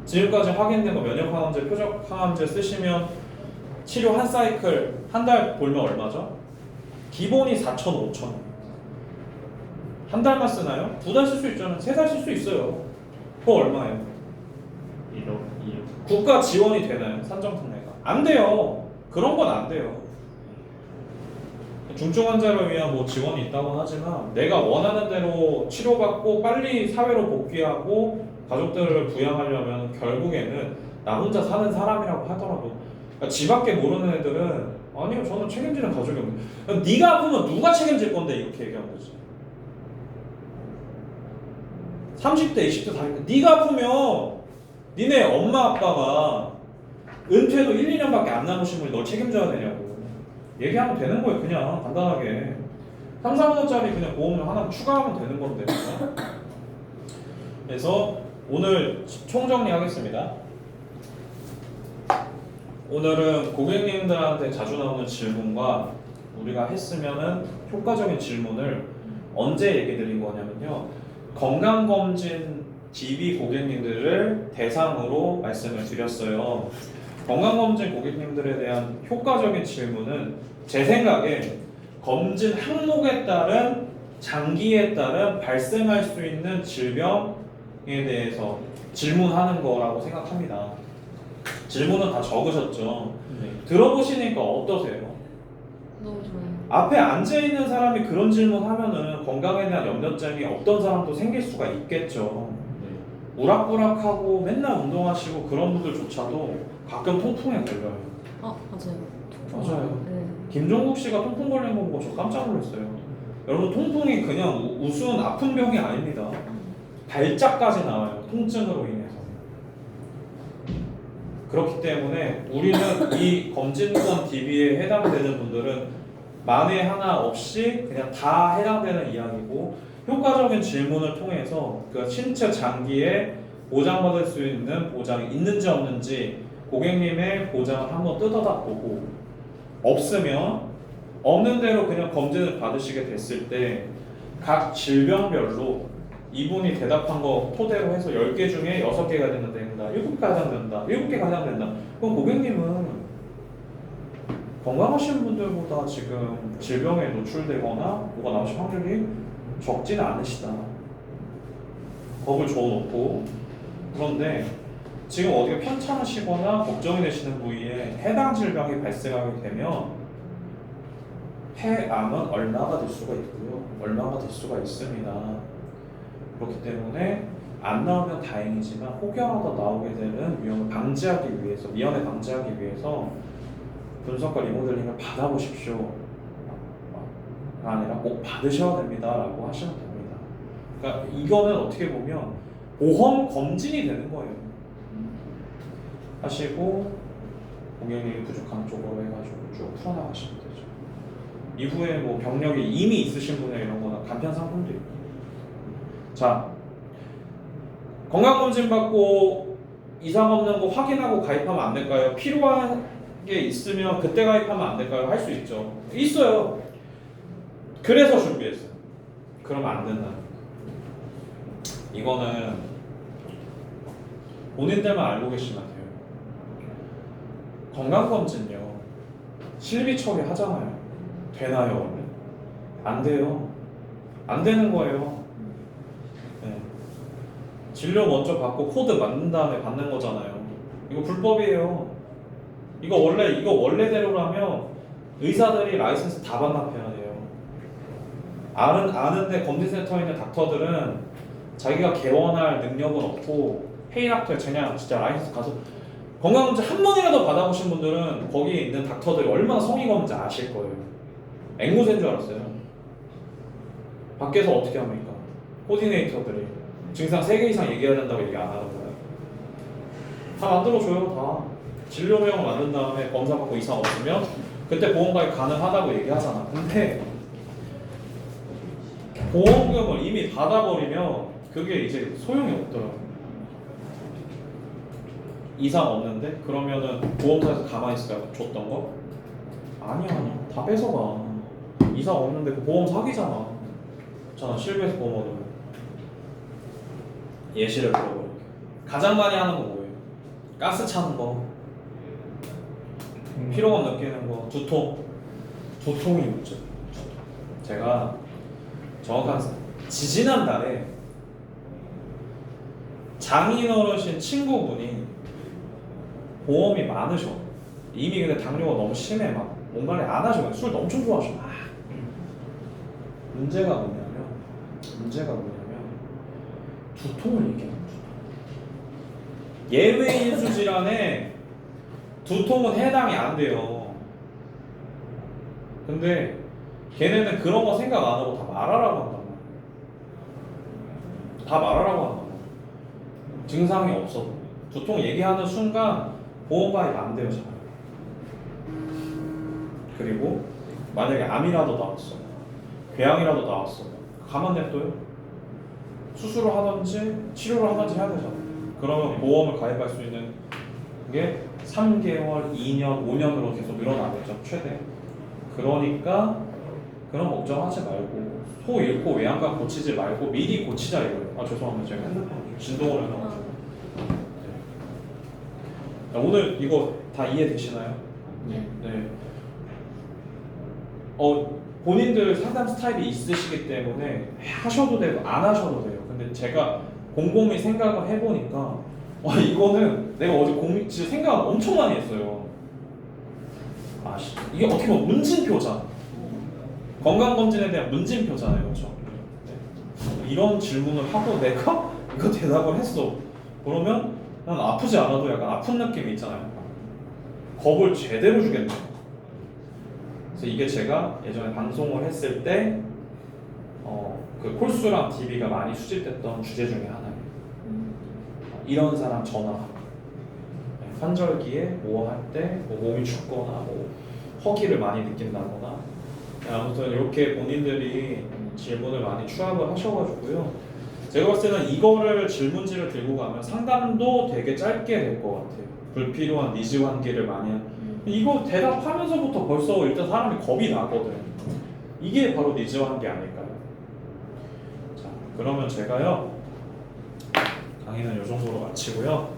지금까지 확인된 거 면역 항암제, 표적 항암제 쓰시면 치료 한 사이클 한 달 돌면 얼마죠? 기본이 4,000, 5,000. 한 달만 쓰나요? 2달 쓸 수 있잖아요. 3달 쓸 수 있어요. 그거 얼마예요? 1억, 2억. 국가 지원이 되나요? 산정특례가? 안 돼요. 그런 건 안 돼요. 중증 환자를 위한 뭐 지원이 있다고 하지만 내가 원하는 대로 치료받고 빨리 사회로 복귀하고 가족들을 부양하려면 결국에는 나 혼자 사는 사람이라고 하더라도, 그러니까 지밖에 모르는 애들은 아니요 저는 책임지는 가족이 없는데, 네가 아프면 누가 책임질 건데 이렇게 얘기하는 거지. 30대 20대 다 있는데 네가 아프면 니네 엄마 아빠가 은퇴도 1, 2년밖에 안 남으신 분이 널 책임져야 되냐고 얘기하면 되는 거예요. 그냥 간단하게 3, 4만원짜리 그냥 보험료 하나 추가하면 되는 건데. 그래서 오늘 총정리하겠습니다. 오늘은 고객님들한테 자주 나오는 질문과 우리가 했으면은 효과적인 질문을 언제 얘기 드린 거냐면요, 건강검진 DB 고객님들을 대상으로 말씀을 드렸어요. 건강검진 고객님들에 대한 효과적인 질문은 제 생각에 검진 항목에 따른 장기에 따른 발생할 수 있는 질병에 대해서 질문하는 거라고 생각합니다. 질문은 다 적으셨죠? 네. 들어보시니까 어떠세요? 너무 좋아요. 앞에 앉아있는 사람이 그런 질문 하면은 건강에 대한 염려점이 없던 사람도 생길 수가 있겠죠. 네. 우락부락하고 맨날 운동하시고 그런 분들조차도 가끔 통풍에 걸려요. 맞아요. 맞아요. 네. 김종국 씨가 통풍 걸린 거 보고 저 깜짝 놀랐어요. 여러분 통풍이 그냥 우스운 아픈 병이 아닙니다. 발작까지 나와요. 통증으로 인해서. 그렇기 때문에 우리는 이 검진권 DB에 해당되는 분들은 만에 하나 없이 그냥 다 해당되는 이야기고 효과적인 질문을 통해서 그 신체 장기에 보장받을 수 있는 보장이 있는지 없는지 고객님의 보장을 한번 뜯어다 보고 없으면 없는 대로 그냥 검진을 받으시게 됐을 때 각 질병별로 이분이 대답한 거 토대로 해서 10개 중에 6개가 된다, 7개가 해당된다, 7개가 해당된다. 그럼 고객님은 건강하신 분들보다 지금 질병에 노출되거나 뭐가 나오실 확률이 적지는 않으시다. 겁을 줘놓고. 그런데 지금 어디가 편찮으시거나 걱정이 되시는 부위에 해당 질병이 발생하게 되면 폐암은 얼마가 될 수가 있고요. 얼마가 될 수가 있습니다. 그렇기 때문에 안 나오면 다행이지만 혹여라도 나오게 되는 위험을 방지하기 위해서, 미연에 방지하기 위해서 분석과 리모델링을 받아보십시오. 아니라 꼭 받으셔야 됩니다라고 하시면 됩니다. 그러니까 이거는 어떻게 보면 보험 검진이 되는 거예요. 하시고 고객님이 부족한 쪽으로 해가지고 쭉 풀어나가시면 되죠. 이후에 뭐 병력이 이미 있으신 분이나 이런 거나 간편 상품도 있고. 자, 건강검진 받고 이상 없는 거 확인하고 가입하면 안 될까요? 필요한 게 있으면 그때 가입하면 안 될까요? 할 수 있죠. 있어요. 그래서 준비했어요. 그러면 안 된다는 거예요. 이거는 본인들만 알고 계시면 돼요. 건강검진요 실비 처리 하잖아요. 되나요 원래? 안 돼요. 안 되는 거예요. 네. 진료 먼저 받고 코드 맞는 다음에 받는 거잖아요. 이거 불법이에요. 이거 원래대로라면 의사들이 라이선스 다 반납해야 돼요. 아는데 검진센터에 있는 닥터들은 자기가 개원할 능력은 없고 페이락터에 그냥 진짜 라이선스 가서 건강검진 한 번이라도 받아보신 분들은 거기에 있는 닥터들이 얼마나 성의가 없는지 아실 거예요. 앵무새인 줄 알았어요. 밖에서 어떻게 합니까? 코디네이터들이 증상 3개 이상 얘기해야 된다고 얘기 안 하는 거예요. 다 만들어줘요. 다 진료명을 만든 다음에 검사 받고 이상 없으면 그때 보험가입 가능하다고 얘기하잖아. 근데 보험금을 이미 받아버리면 그게 이제 소용이 없더라고. 이상 없는데? 그러면은 보험사에서 가만히 있을까요? 줬던 거? 아니야. 다 뺏어가. 이상 없는데 그 보험 사기잖아. 자, 실비에서 보험 얻으면 예시를 들어볼게요. 가장 많이 하는 거 뭐예요? 가스 차는 거, 피로감 느끼는 거, 두통이 문제. 제가 정확한 지지난달에 장인 어르신 친구분이 보험이 많으셔. 이미 근데 당뇨가 너무 심해. 막 몸 관리 안 하셔. 술 엄청 좋아하셔. 문제가 뭐냐면 두통을 얘기해요. 예외 인수 질환에 두통은 해당이 안 돼요. 근데 걔네는 그런 거 생각 안 하고 다 말하라고 한단 말이에요. 다 말하라고 한단 말이에요. 증상이 없어도 두통 얘기하는 순간 보험 가입 안 돼요. 잘. 그리고 만약에 암이라도 나왔어, 궤양이라도 나왔어, 가만 냅둬요? 수술을 하든지 치료를 하든지 해야 되잖아. 그러면 보험을 가입할 수 있는 게 3개월, 2년, 5년으로 계속 늘어나겠죠, 최대. 그러니까 그런 걱정하지 말고 소 잃고 외양간 고치지 말고 미리 고치자 이거예요. 아 죄송합니다, 제가 핸드폰 진동을 해놔가지고. 네. 오늘 이거 다 이해되시나요? 네. 네. 본인들 상담 스타일이 있으시기 때문에 하셔도 되고 안 하셔도 돼요. 근데 제가 곰곰이 생각을 해보니까 이거는 내가 어제 진짜 생각을 엄청 많이 했어요. 이게 어떻게 보면 문진표잖아. 건강검진에 대한 문진표잖아요. 그렇죠? 네. 이런 질문을 하고 내가 이거 대답을 했어. 그러면 난 아프지 않아도 약간 아픈 느낌이 있잖아요. 겁을 제대로 주겠네. 그래서 이게 제가 예전에 방송을 했을 때 그 콜수랑 DB가 많이 수집됐던 주제 중에 하나예요. 이런 사람 전화하고 환절기에 뭐 할 때 뭐 몸이 춥거나 뭐 허기를 많이 느낀다거나 아무튼 이렇게 본인들이 질문을 많이 추합을 하셔가지고요. 제가 봤을 때는 이거를 질문지를 들고 가면 상담도 되게 짧게 될 것 같아요. 불필요한 니즈 환기를 많이 이거 대답하면서부터 벌써 일단 사람이 겁이 나거든. 이게 바로 니즈 환기 아닐까요? 자, 그러면 제가요 강의는 이 정도로 마치고요.